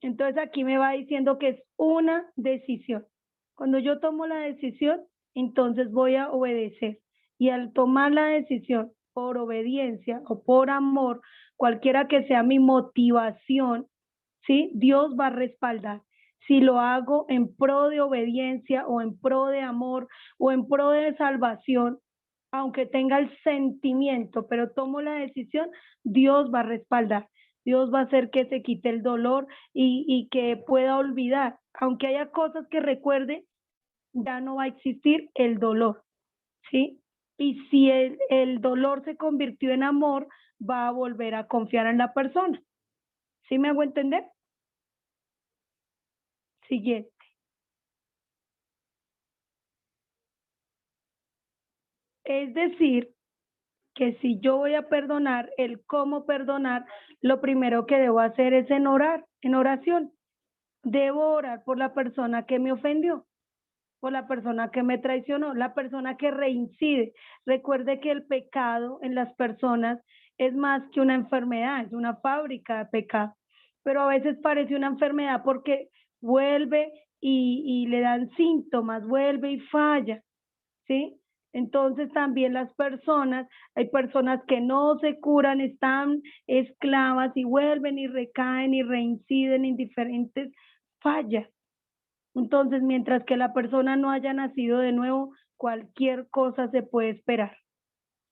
Entonces aquí me va diciendo que es una decisión. Cuando yo tomo la decisión, entonces voy a obedecer. Y al tomar la decisión por obediencia o por amor, cualquiera que sea mi motivación, ¿sí? Dios va a respaldar. Si lo hago en pro de obediencia o en pro de amor o en pro de salvación, aunque tenga el sentimiento, pero tomo la decisión, Dios va a respaldar. Dios va a hacer que se quite el dolor y que pueda olvidar. Aunque haya cosas que recuerde, ya no va a existir el dolor, ¿sí? Y si el dolor se convirtió en amor, va a volver a confiar en la persona. ¿Sí me hago entender? Siguiente. Es decir, que si yo voy a perdonar, el cómo perdonar, lo primero que debo hacer es en oración. Debo orar por la persona que me ofendió, por la persona que me traicionó, la persona que reincide. Recuerde que el pecado en las personas es más que una enfermedad, es una fábrica de pecado. Pero a veces parece una enfermedad porque vuelve y le dan síntomas, vuelve y falla, ¿sí? Entonces también hay personas que no se curan, están esclavas y vuelven y recaen y reinciden en diferentes fallas. Entonces, mientras que la persona no haya nacido de nuevo, cualquier cosa se puede esperar,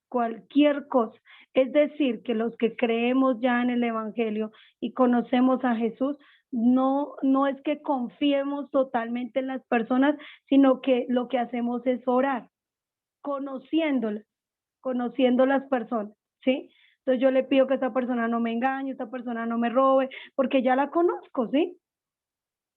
cualquier cosa. Es decir, que los que creemos ya en el Evangelio y conocemos a Jesús, no es que confiemos totalmente en las personas, sino que lo que hacemos es orar, conociéndolas, conociendo las personas, ¿sí? Entonces yo le pido que esta persona no me engañe, esta persona no me robe, porque ya la conozco, ¿sí?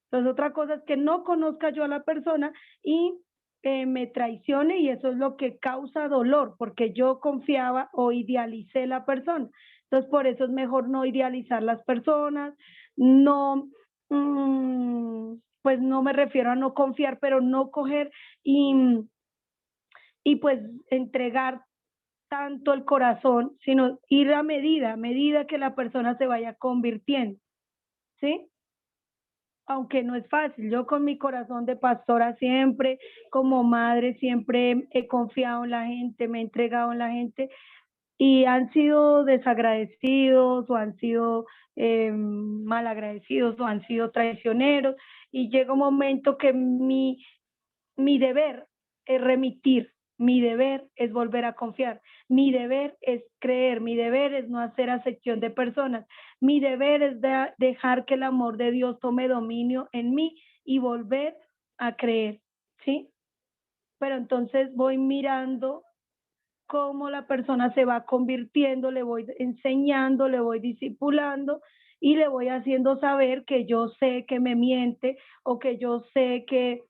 Entonces otra cosa es que no conozca yo a la persona y me traicione, y eso es lo que causa dolor, porque yo confiaba o idealicé la persona. Entonces por eso es mejor no idealizar las personas, no, pues no me refiero a no confiar, pero no coger y pues entregar tanto el corazón, sino ir a medida que la persona se vaya convirtiendo, ¿sí? Aunque no es fácil. Yo con mi corazón de pastora siempre, como madre, siempre he confiado en la gente, me he entregado en la gente, y han sido desagradecidos o han sido malagradecidos o han sido traicioneros, y llega un momento que mi deber es remitir, mi deber es volver a confiar, mi deber es creer, mi deber es no hacer acepción de personas, mi deber es dejar que el amor de Dios tome dominio en mí y volver a creer, ¿sí? Pero entonces voy mirando cómo la persona se va convirtiendo, le voy enseñando, le voy discipulando y le voy haciendo saber que yo sé que me miente o que yo sé que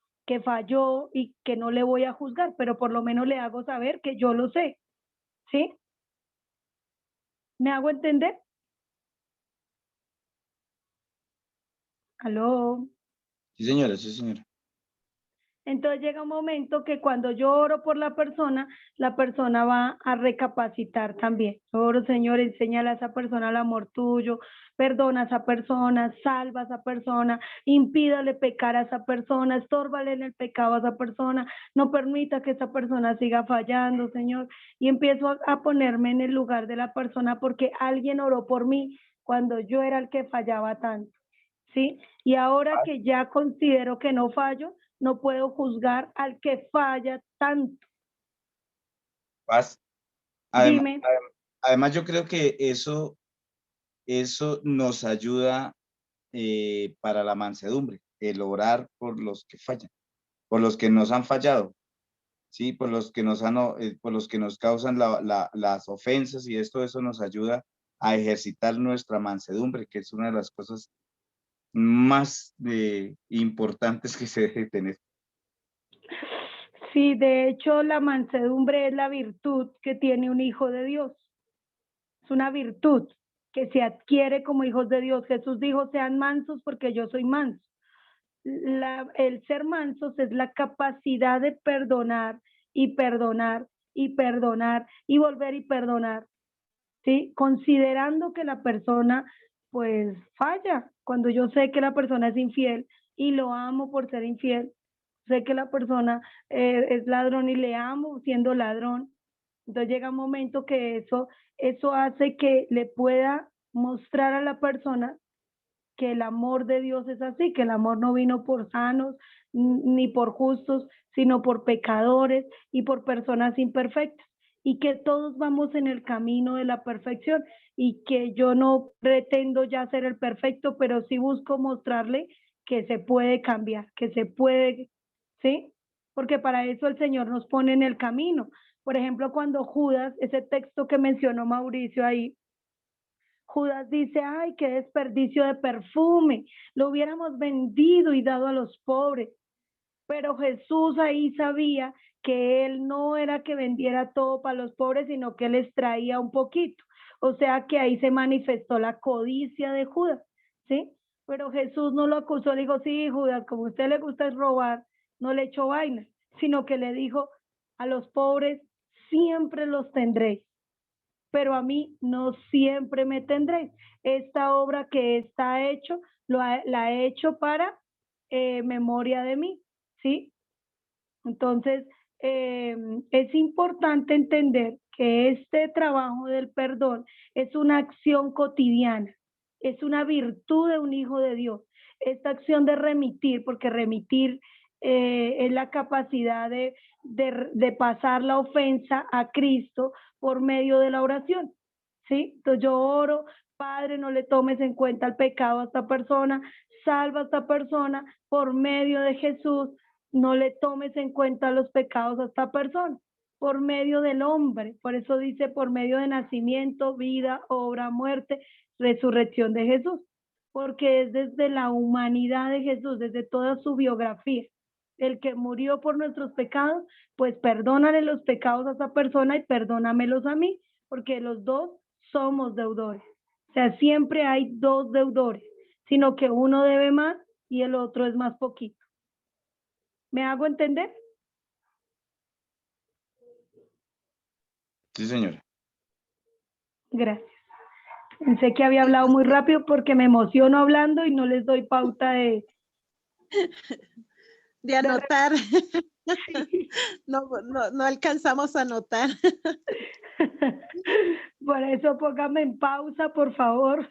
falló y que no le voy a juzgar, pero por lo menos le hago saber que yo lo sé, ¿sí? ¿Me hago entender? ¿Aló? Sí, señora, sí, señora. Entonces llega un momento que cuando yo oro por la persona va a recapacitar también. Oro, Señor, enséñale a esa persona el amor tuyo, perdona a esa persona, salva a esa persona, impídale pecar a esa persona, estórbale en el pecado a esa persona, no permita que esa persona siga fallando, Señor. Y empiezo a ponerme en el lugar de la persona porque alguien oró por mí cuando yo era el que fallaba tanto, ¿sí? Y ahora que ya considero que no fallo, no puedo juzgar al que falla tanto. Paz. Además, Dime, además, yo creo que eso nos ayuda para la mansedumbre, el orar por los que fallan, por los que nos han fallado, ¿sí? Por los que por los que nos causan las ofensas, y eso nos ayuda a ejercitar nuestra mansedumbre, que es una de las cosas más importantes que se debe tener. sí, de hecho la mansedumbre es la virtud que tiene un hijo de Dios. Es una virtud que se adquiere como hijos de Dios. Jesús dijo, sean mansos porque yo soy manso. El ser mansos es la capacidad de perdonar y perdonar y perdonar y volver y perdonar, ¿sí? Considerando que la persona pues falla, cuando yo sé que la persona es infiel y lo amo por ser infiel, sé que la persona es ladrón y le amo siendo ladrón, entonces llega un momento que eso hace que le pueda mostrar a la persona que el amor de Dios es así, que el amor no vino por sanos ni por justos, sino por pecadores y por personas imperfectas, y que todos vamos en el camino de la perfección, y que yo no pretendo ya ser el perfecto, pero sí busco mostrarle que se puede cambiar, que se puede, ¿sí? Porque para eso el Señor nos pone en el camino. Por ejemplo, cuando Judas, ese texto que mencionó Mauricio ahí, Judas dice, ay, qué desperdicio de perfume, lo hubiéramos vendido y dado a los pobres. Pero Jesús ahí sabía que él no era que vendiera todo para los pobres, sino que les traía un poquito. O sea que ahí se manifestó la codicia de Judas, ¿sí? Pero Jesús no lo acusó, le dijo, sí, Judas, como a usted le gusta robar, no le echó vaina, sino que le dijo, a los pobres siempre los tendréis, pero a mí no siempre me tendréis. Esta obra que está hecho, la he hecho para memoria de mí, ¿sí? Entonces, es importante entender que este trabajo del perdón es una acción cotidiana, es una virtud de un hijo de Dios. Esta acción de remitir, porque remitir es la capacidad de pasar la ofensa a Cristo por medio de la oración, ¿sí? Entonces yo oro, Padre, no le tomes en cuenta el pecado a esta persona, salva a esta persona por medio de Jesús, no le tomes en cuenta los pecados a esta persona, por medio del hombre. Por eso dice, por medio de nacimiento, vida, obra, muerte, resurrección de Jesús. Porque es desde la humanidad de Jesús, desde toda su biografía. El que murió por nuestros pecados, pues perdónale los pecados a esa persona y perdónamelos a mí, porque los dos somos deudores. O sea, siempre hay dos deudores, sino que uno debe más y el otro es más poquito. ¿Me hago entender? Sí, señora. Gracias. Pensé que había hablado muy rápido porque me emociono hablando y no les doy pauta de anotar. No alcanzamos a anotar. Por eso póngame en pausa, por favor.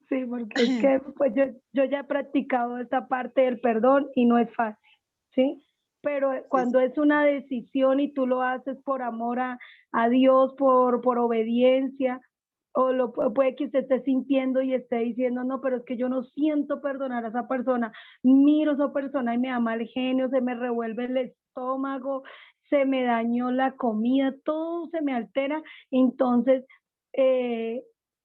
Sí, porque es que pues yo ya he practicado esta parte del perdón y no es fácil, ¿sí? Pero cuando es una decisión y tú lo haces por amor a Dios, por obediencia, o puede que usted esté sintiendo y esté diciendo, no, pero es que yo no siento perdonar a esa persona, miro a esa persona y me da mal genio, se me revuelve el estómago, se me dañó la comida, todo se me altera, entonces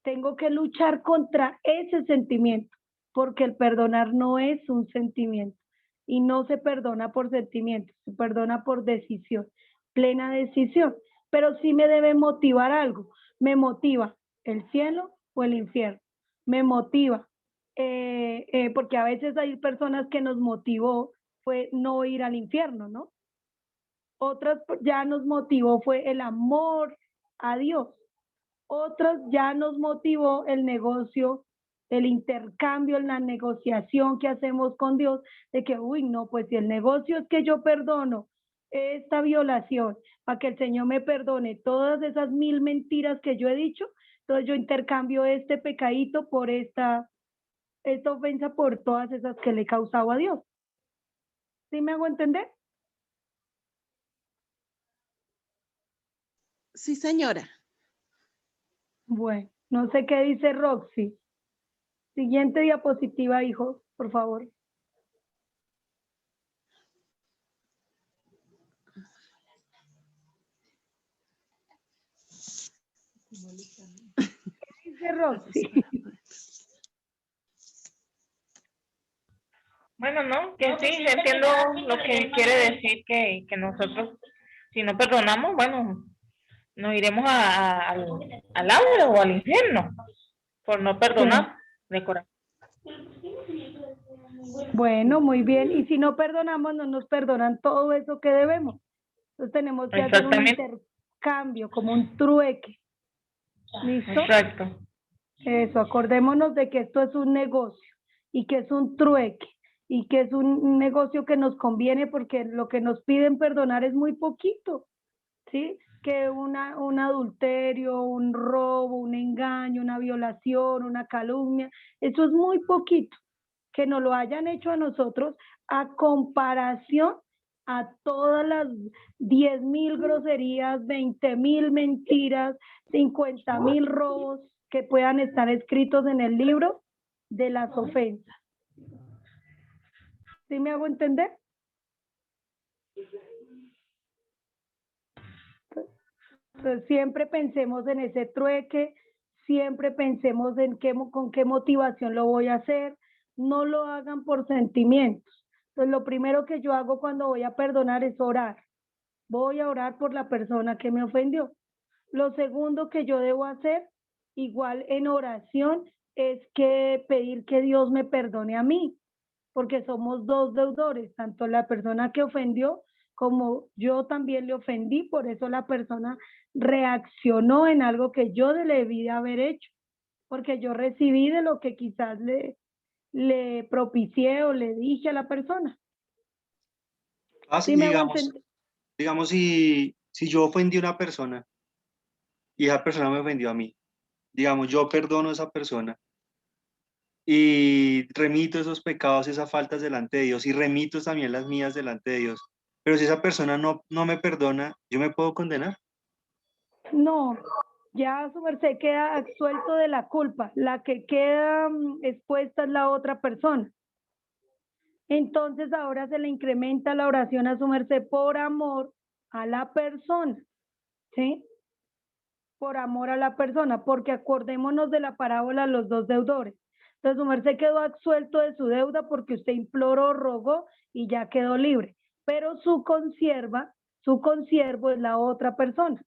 tengo que luchar contra ese sentimiento, porque el perdonar no es un sentimiento y no se perdona por sentimiento, se perdona por decisión, plena decisión, pero sí me debe motivar algo, me motiva el cielo o el infierno, me motiva, porque a veces hay personas que nos motivó fue no ir al infierno, ¿no? Otras ya nos motivó fue el amor a Dios, otras ya nos motivó el negocio, el intercambio, la negociación que hacemos con Dios, de que, uy, no, pues si el negocio es que yo perdono esta violación, para que el Señor me perdone todas esas 1000 mentiras que yo he dicho, entonces yo intercambio este pecadito por esta ofensa por todas esas que le he causado a Dios. ¿Sí me hago entender? Sí, señora. Bueno, no sé qué dice Roxy. Siguiente diapositiva, hijo, por favor. ¿Qué dice Roxy? Bueno, no, que sí, entiendo lo que quiere decir que nosotros, si no perdonamos, bueno, nos iremos al agua o al infierno por no perdonar de corazón. Bueno, muy bien. Y si no perdonamos, no nos perdonan todo eso que debemos. Entonces tenemos que hacer un intercambio, como un trueque. ¿Listo? Exacto. Eso, acordémonos de que esto es un negocio y que es un trueque y que es un negocio que nos conviene porque lo que nos piden perdonar es muy poquito, ¿sí? Que un adulterio, un robo, un engaño, una violación, una calumnia, eso es muy poquito. Que nos lo hayan hecho a nosotros a comparación a todas las 10,000 groserías, 20,000 mentiras, 50,000 robos que puedan estar escritos en el libro de las ofensas. ¿Sí me hago entender? Entonces, siempre pensemos en ese trueque, siempre pensemos en con qué motivación lo voy a hacer, no lo hagan por sentimientos. Entonces, lo primero que yo hago cuando voy a perdonar es orar. Voy a orar por la persona que me ofendió. Lo segundo que yo debo hacer, igual en oración, es que pedir que Dios me perdone a mí, porque somos dos deudores, tanto la persona que ofendió como yo también le ofendí, por eso la persona reaccionó en algo que yo debí de haber hecho, porque yo recibí de lo que quizás le propicié o le dije a la persona. Así, ¿Sí me hago entender? digamos si yo ofendí a una persona y esa persona me ofendió a mí, digamos, yo perdono a esa persona y remito esos pecados, esas faltas delante de Dios y remito también las mías delante de Dios. Pero si esa persona no me perdona, ¿yo me puedo condenar? No, ya su merced queda absuelto de la culpa. La que queda expuesta es la otra persona. Entonces ahora se le incrementa la oración a su merced por amor a la persona, ¿sí? Por amor a la persona, porque acordémonos de la parábola de los dos deudores. Entonces su merced quedó absuelto de su deuda porque usted imploró, rogó y ya quedó libre. Pero su consiervo es la otra persona.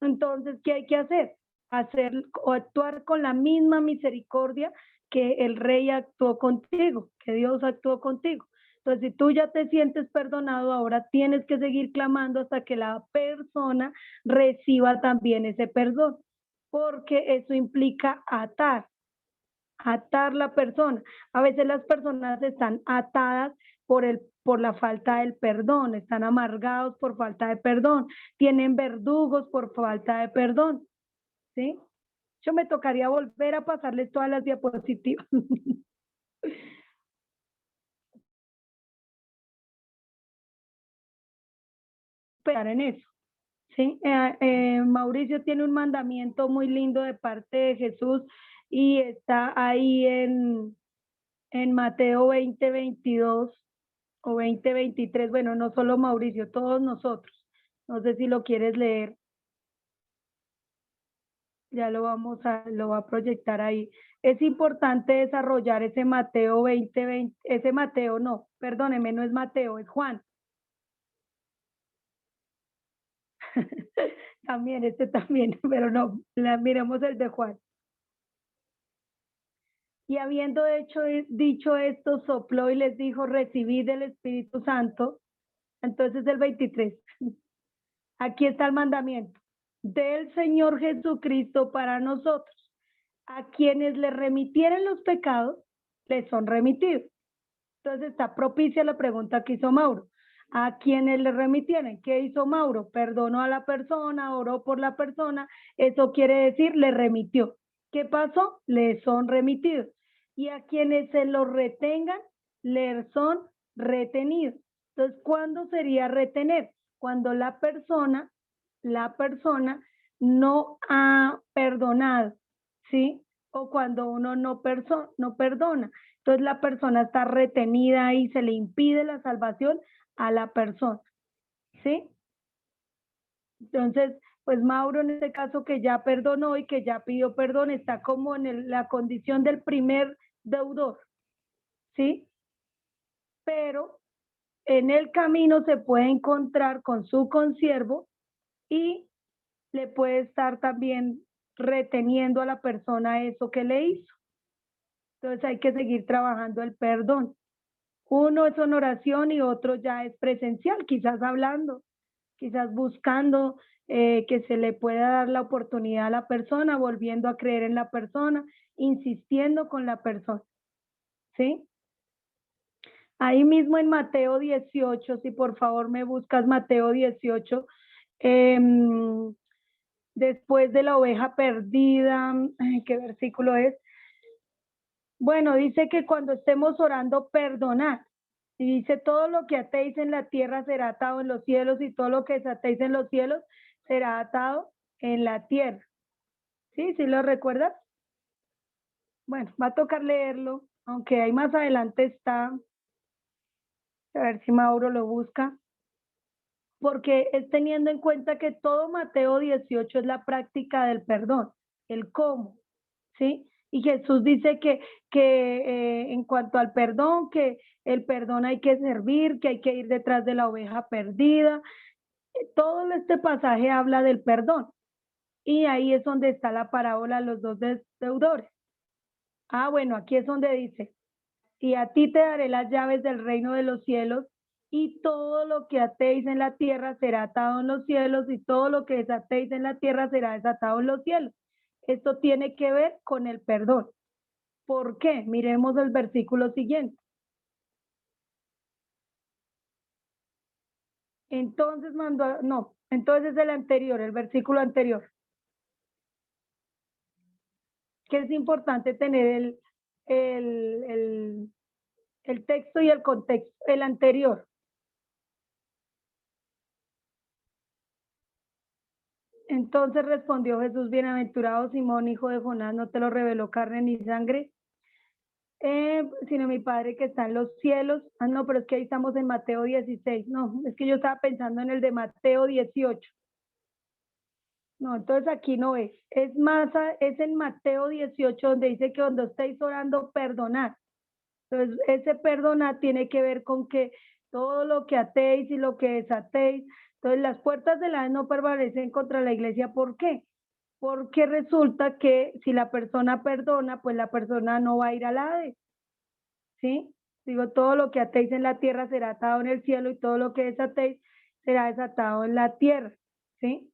Entonces, ¿qué hay que hacer? Hacer o actuar con la misma misericordia que el rey actuó contigo, que Dios actuó contigo. Entonces, si tú ya te sientes perdonado, ahora tienes que seguir clamando hasta que la persona reciba también ese perdón, porque eso implica atar la persona. A veces las personas están atadas por la falta del perdón, están amargados por falta de perdón, tienen verdugos por falta de perdón, ¿sí? Yo me tocaría volver a pasarles todas las diapositivas. Esperar en eso, ¿sí? Mauricio tiene un mandamiento muy lindo de parte de Jesús y está ahí en Mateo 20:22 o 20:23, bueno, no solo Mauricio, todos nosotros. No sé si lo quieres leer, ya lo va a proyectar ahí. Es importante desarrollar ese Mateo 20:20, ese Mateo no, perdóneme, no es Mateo, es Juan. También, este también, pero no, miremos el de Juan. Y habiendo dicho esto, sopló y les dijo, recibid el Espíritu Santo. Entonces el 23. Aquí está el mandamiento del Señor Jesucristo para nosotros. A quienes le remitieren los pecados, les son remitidos. Entonces está propicia la pregunta que hizo Mauro. A quienes le remitieren, ¿qué hizo Mauro? Perdonó a la persona, oró por la persona, eso quiere decir le remitió. ¿Qué pasó? Le son remitidos. Y a quienes se los retengan, le son retenidos. Entonces, ¿cuándo sería retener? Cuando la persona no ha perdonado, ¿sí? O cuando uno no perdona. Entonces la persona está retenida y se le impide la salvación a la persona, ¿sí? Entonces, pues Mauro en este caso que ya perdonó y que ya pidió perdón, está como en la condición del primer deudor, ¿sí? Pero en el camino se puede encontrar con su consiervo y le puede estar también reteniendo a la persona eso que le hizo. Entonces hay que seguir trabajando el perdón. Uno es en oración y otro ya es presencial, quizás hablando, quizás buscando que se le pueda dar la oportunidad a la persona, volviendo a creer en la persona, insistiendo con la persona. ¿Sí? Ahí mismo en Mateo 18, si por favor me buscas Mateo 18, después de la oveja perdida, ¿qué versículo es? Bueno, dice que cuando estemos orando, perdonad. Y dice, todo lo que atéis en la tierra será atado en los cielos y todo lo que desatéis en los cielos será atado en la tierra. ¿Sí? ¿Sí lo recuerdas? Bueno, va a tocar leerlo, aunque ahí más adelante está, a ver si Mauro lo busca, porque es teniendo en cuenta que todo Mateo 18 es la práctica del perdón, el cómo, ¿sí? Y Jesús dice que en cuanto al perdón, que el perdón hay que servir, que hay que ir detrás de la oveja perdida. Todo este pasaje habla del perdón. Y ahí es donde está la parábola de los dos deudores. Ah, bueno, aquí es donde dice, y a ti te daré las llaves del reino de los cielos, y todo lo que atéis en la tierra será atado en los cielos, y todo lo que desatéis en la tierra será desatado en los cielos. Esto tiene que ver con el perdón. ¿Por qué? Miremos el versículo siguiente. Entonces entonces el anterior, el versículo anterior. Que es importante tener el texto y el contexto, el anterior. Entonces respondió Jesús: bienaventurado Simón, hijo de Jonás, no te lo reveló carne ni sangre, sino mi Padre que está en los cielos. Ah, no, pero es que ahí estamos en Mateo 16. No, es que yo estaba pensando en el de Mateo 18. No, entonces aquí no es. Es en Mateo 18 donde dice que cuando estéis orando, perdonad. Entonces, ese perdonar tiene que ver con que todo lo que atéis y lo que desatéis. Entonces, las puertas del Hades no prevalecen contra la iglesia. ¿Por qué? Porque resulta que si la persona perdona, pues la persona no va a ir al Hades. ¿Sí? Digo, todo lo que atéis en la tierra será atado en el cielo, y todo lo que desatéis será desatado en la tierra. ¿Sí?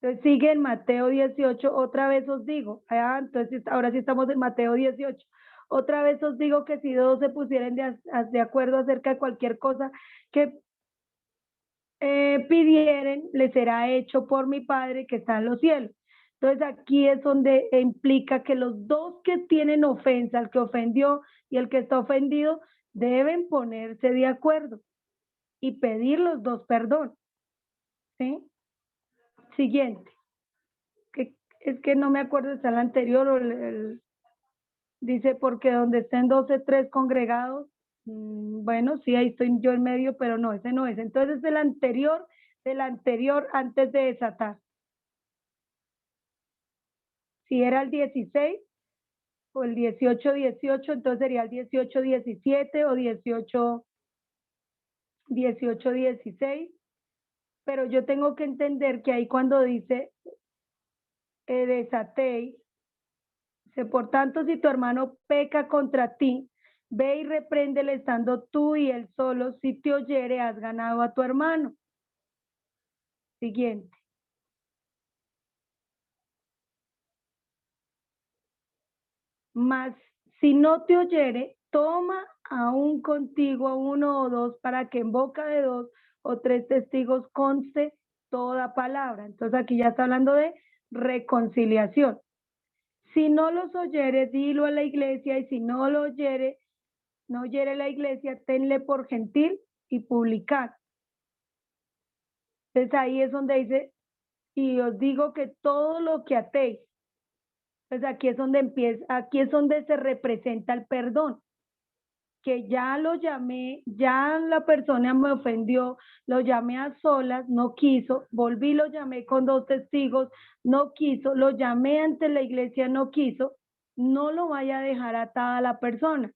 Entonces sigue en Mateo 18, otra vez os digo, entonces ahora sí estamos en Mateo 18, otra vez os digo que si dos se pusieren de acuerdo acerca de cualquier cosa que pidieren, les será hecho por mi Padre que está en los cielos. Entonces aquí es donde implica que los dos que tienen ofensa, el que ofendió y el que está ofendido, deben ponerse de acuerdo y pedir los dos perdón. ¿Sí? Siguiente. Es que no me acuerdo si está el anterior o dice, porque donde estén 12, 3 congregados, bueno, sí, ahí estoy yo en medio, pero no, ese no es. Entonces es del anterior antes de desatar. Si era el 16 o el 18, 18, entonces sería el 18, 17 o 18, 18, 16. Pero yo tengo que entender que ahí cuando dice desatéis, por tanto, si tu hermano peca contra ti, ve y repréndele estando tú y él solo. Si te oyere, has ganado a tu hermano. Siguiente. Mas si no te oyere, toma aún contigo a uno o dos, para que en boca de dos o tres testigos conste toda palabra. Entonces aquí ya está hablando de reconciliación. Si no los oyere, dilo a la iglesia, y si no lo oyere, no oyere la iglesia, tenle por gentil y publicar. Entonces ahí es donde dice, y os digo que todo lo que atéis, pues aquí es donde empieza, aquí es donde se representa el perdón, que ya lo llamé, ya la persona me ofendió, lo llamé a solas, no quiso, volví, lo llamé con dos testigos, no quiso, lo llamé ante la iglesia, no quiso, no lo vaya a dejar atada a la persona.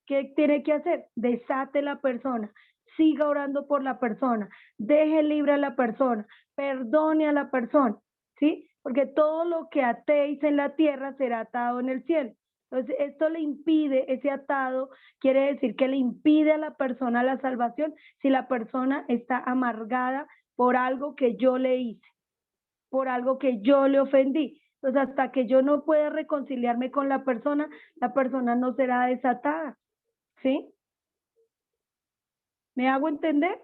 ¿Qué tiene que hacer? Desate la persona, siga orando por la persona, deje libre a la persona, perdone a la persona, ¿sí? Porque todo lo que atéis en la tierra será atado en el cielo. Entonces, esto le impide, ese atado quiere decir que le impide a la persona la salvación si la persona está amargada por algo que yo le hice, por algo que yo le ofendí. Entonces, hasta que yo no pueda reconciliarme con la persona no será desatada. ¿Sí? ¿Me hago entender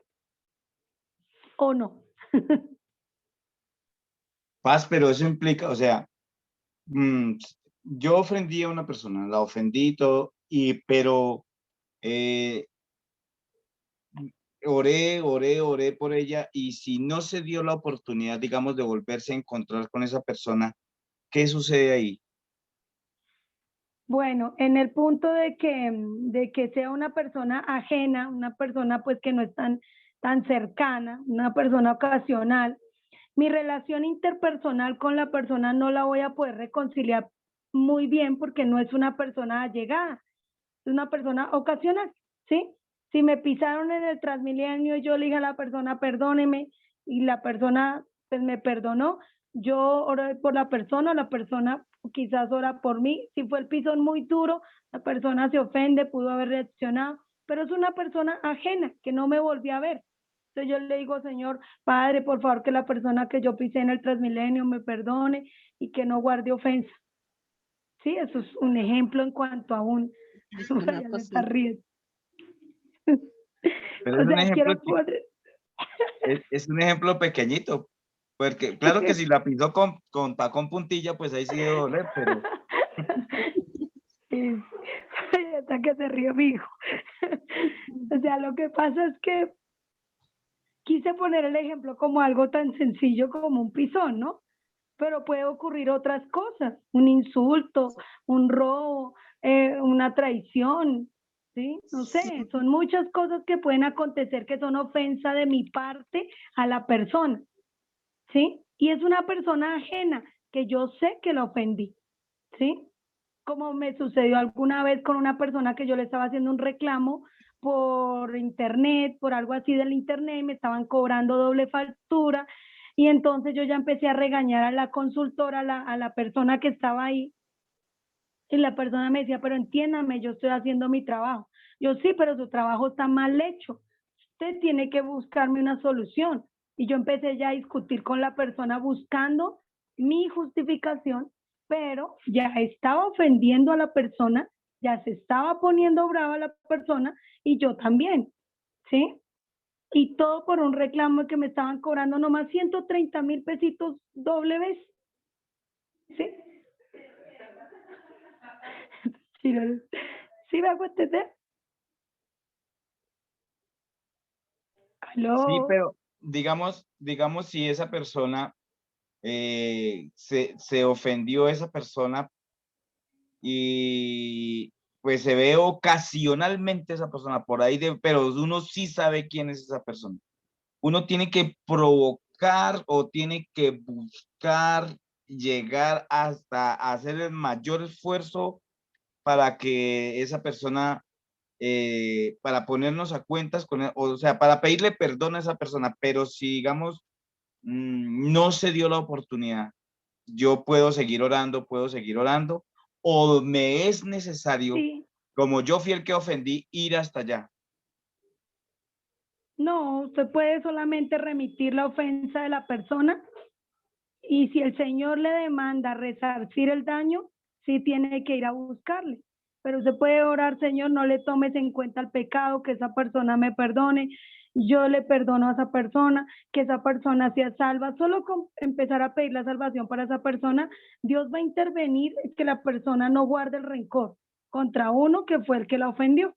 o no? Paz, pero eso implica, o sea, yo ofendí a una persona, la ofendí y todo, pero oré por ella, y si no se dio la oportunidad, digamos, de volverse a encontrar con esa persona, ¿qué sucede ahí? Bueno, en el punto de que sea una persona ajena, una persona pues que no es tan cercana, una persona ocasional, mi relación interpersonal con la persona no la voy a poder reconciliar muy bien porque no es una persona allegada, es una persona ocasional, ¿sí? Si me pisaron en el Transmilenio y yo le dije a la persona, perdóneme, y la persona pues me perdonó, yo oré por la persona quizás ora por mí. Si fue el pisón muy duro, la persona se ofende, pudo haber reaccionado, pero es una persona ajena que no me volvió a ver. Entonces yo le digo, Señor, Padre, por favor, que la persona que yo pisé en el Transmilenio me perdone y que no guarde ofensa. Sí, eso es un ejemplo en cuanto a un... ¿Cómo Ya es se está posible? riendo. Pero O es un sea, ejemplo, quiero poner... es un ejemplo pequeñito, porque claro que si la pisó con tacón puntilla, pues ahí sí debe doler, pero Sí, hasta que se ríe mi hijo. O sea, lo que pasa es que quise poner el ejemplo como algo tan sencillo como un pisón, ¿no? Pero puede ocurrir otras cosas, un insulto, un robo, una traición, ¿sí? No sé, son muchas cosas que pueden acontecer que son ofensa de mi parte a la persona, ¿sí? Y es una persona ajena que yo sé que la ofendí, ¿sí? Como me sucedió alguna vez con una persona que yo le estaba haciendo un reclamo por internet, por algo así del internet, y me estaban cobrando doble factura, y entonces yo ya empecé a regañar a la consultora, a la persona que estaba ahí, y la persona me decía, pero entiéndame, yo estoy haciendo mi trabajo. Yo sí, pero su trabajo está mal hecho. Usted tiene que buscarme una solución. Y yo empecé ya a discutir con la persona buscando mi justificación, pero ya estaba ofendiendo a la persona, ya se estaba poniendo brava la persona y yo también, ¿sí? Y todo por un reclamo que me estaban cobrando nomás 130,000 pesitos doble vez, ¿sí? Sí, ¿sí me hago entender? sí, ¿Aló? pero digamos si esa persona se ofendió esa persona y pues se ve ocasionalmente esa persona por ahí, pero uno sí sabe quién es esa persona. Uno tiene que provocar o tiene que buscar llegar hasta hacer el mayor esfuerzo para que esa persona, para ponernos a cuentas con él, o sea, para pedirle perdón a esa persona, pero si digamos no se dio la oportunidad, yo puedo seguir orando, o me es necesario, Sí, como yo fui el que ofendí, ir hasta allá. no, usted puede solamente remitir la ofensa de la persona y si el Señor le demanda resarcir el daño, sí tiene que ir a buscarle. Pero usted puede orar, Señor, no le tomes en cuenta el pecado, que esa persona me perdone, yo le perdono a esa persona, que esa persona sea salva. Solo con empezar a pedir la salvación para esa persona, Dios va a intervenir que la persona no guarde el rencor contra uno que fue el que la ofendió,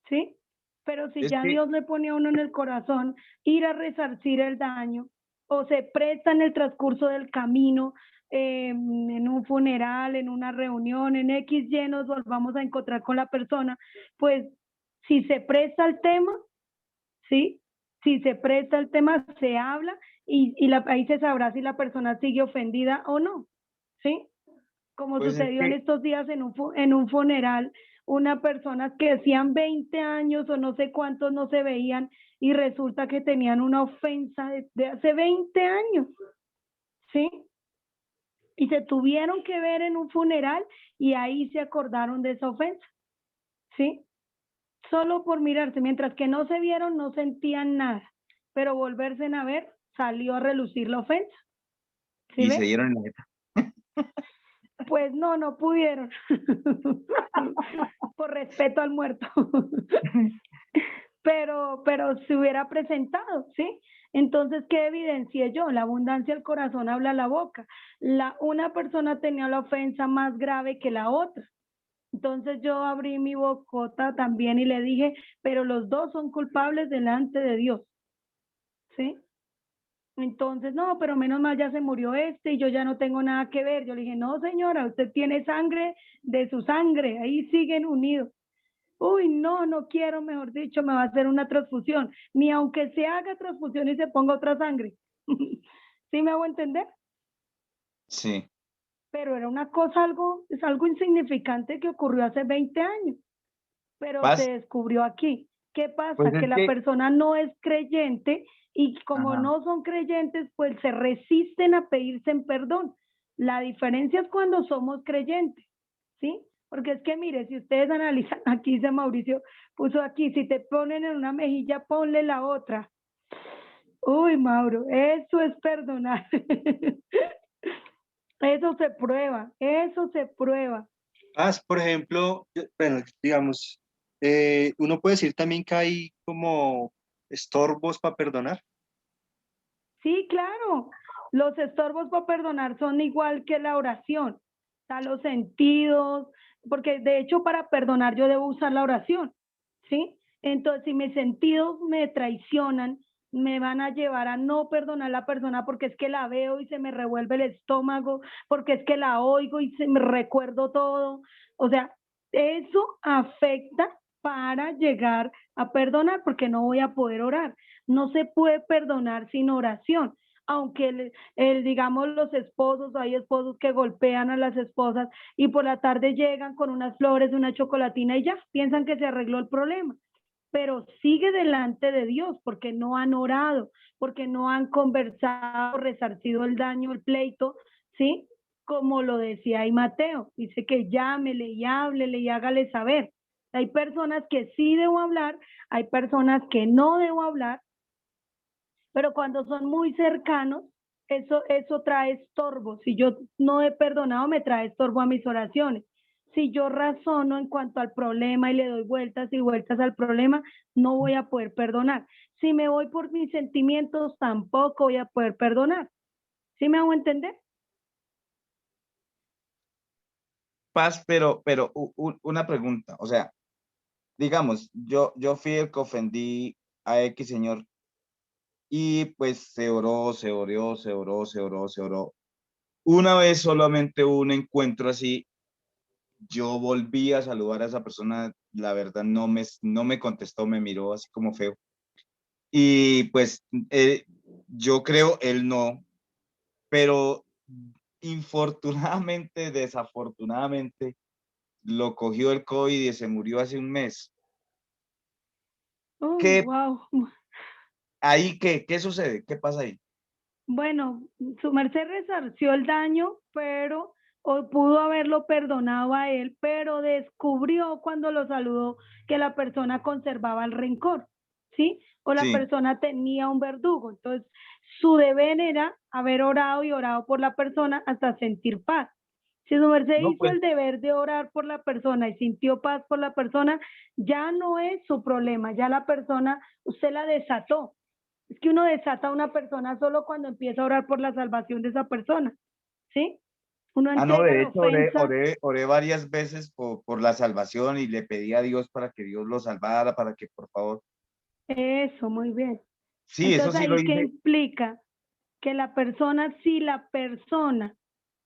¿sí? Pero si Es ya que Dios le pone a uno en el corazón ir a resarcir el daño, o se presta en el transcurso del camino, en un funeral, en una reunión, en X Y nos volvamos a encontrar con la persona, pues si se presta el tema, ¿sí? Si se presta el tema, se habla ahí se sabrá si la persona sigue ofendida o no, ¿sí? Como pues es sucedió en que estos días en un funeral, una persona que hacían 20 años o no sé cuántos no se veían y resulta que tenían una ofensa de hace 20 años, ¿sí? Y se tuvieron que ver en un funeral y ahí se acordaron de esa ofensa, ¿sí? Solo por mirarse, mientras que no se vieron, no sentían nada, pero volverse a ver, salió a relucir la ofensa, ¿sí y se ve? dieron en la jeta. Pues no, no pudieron, por respeto al muerto. Pero se hubiera presentado, ¿sí? Entonces, ¿qué evidencié yo? La abundancia del corazón habla la boca. Una persona tenía la ofensa más grave que la otra. Entonces yo abrí mi bocota también y le dije, pero los dos son culpables delante de Dios, ¿sí? Entonces, no, pero menos mal ya se murió este y yo ya no tengo nada que ver. Yo le dije, no, señora, usted tiene sangre de su sangre, ahí siguen unidos. Uy, no, no quiero, mejor dicho, me va a hacer una transfusión, ni aunque se haga transfusión y se ponga otra sangre. ¿Sí me hago entender? Sí, Pero era una cosa es algo insignificante que ocurrió hace 20 años, pero se Paz, descubrió aquí. ¿Qué pues pasa? Que es la que, persona no es creyente y como ajá, no son creyentes, pues se resisten a pedirse en perdón. La diferencia es cuando somos creyentes, ¿sí? Porque es que mire, si ustedes analizan, aquí dice Mauricio, puso aquí, si te ponen en una mejilla, ponle la otra. Uy, Mauro, eso es perdonar. Eso se prueba, eso se prueba. Paz, por ejemplo, bueno, digamos, uno puede decir también que hay como estorbos para perdonar. Sí, claro. Los estorbos para perdonar son igual que la oración. O sea, los sentidos, porque de hecho para perdonar yo debo usar la oración, ¿sí? Entonces, si mis sentidos me traicionan, me van a llevar a no perdonar a la persona porque es que la veo y se me revuelve el estómago, porque es que la oigo y se me recuerdo todo. O sea, eso afecta para llegar a perdonar porque no voy a poder orar. No se puede perdonar sin oración. Aunque digamos los esposos, hay esposos que golpean a las esposas y por la tarde llegan con unas flores, una chocolatina y ya piensan que se arregló el problema. Pero sigue delante de Dios porque no han orado, porque no han conversado, resarcido el daño, el pleito, ¿sí? Como lo decía ahí Mateo, dice que llámele y háblele y hágale saber. Hay personas que sí debo hablar, hay personas que no debo hablar, pero cuando son muy cercanos, eso trae estorbo. Si yo no he perdonado, me trae estorbo a mis oraciones. Si yo razono en cuanto al problema y le doy vueltas y vueltas al problema, no voy a poder perdonar. Si me voy por mis sentimientos, tampoco voy a poder perdonar. ¿Sí me hago entender? Paz, pero una pregunta, o sea, digamos, yo fui el que ofendí a X señor y pues se oró, se oró, se oró, se oró, se oró. Una vez solamente hubo un encuentro así, yo volví a saludar a esa persona, la verdad no me contestó, me miró así como feo. Y pues yo creo él no, pero infortunadamente, desafortunadamente, lo cogió el COVID y se murió hace un mes. Oh, ¿Qué wow. ahí qué sucede? ¿Qué pasa ahí? Bueno, su merced resarció el daño, pero o pudo haberlo perdonado a él, pero descubrió cuando lo saludó que la persona conservaba el rencor, ¿sí? O la Sí, persona tenía un verdugo. Entonces, su deber era haber orado y orado por la persona hasta sentir paz. Si su merced no, hizo pues, el deber de orar por la persona y sintió paz por la persona, ya no es su problema, ya la persona, usted la desató. Es que uno desata a una persona solo cuando empieza a orar por la salvación de esa persona, ¿sí? Uno no, entrega de la hecho, ofensa, oré varias veces por la salvación y le pedí a Dios para que Dios lo salvara, para que por favor, eso, muy bien. sí, eso Entonces sí lo ahí qué hice. implica que la persona, si la persona,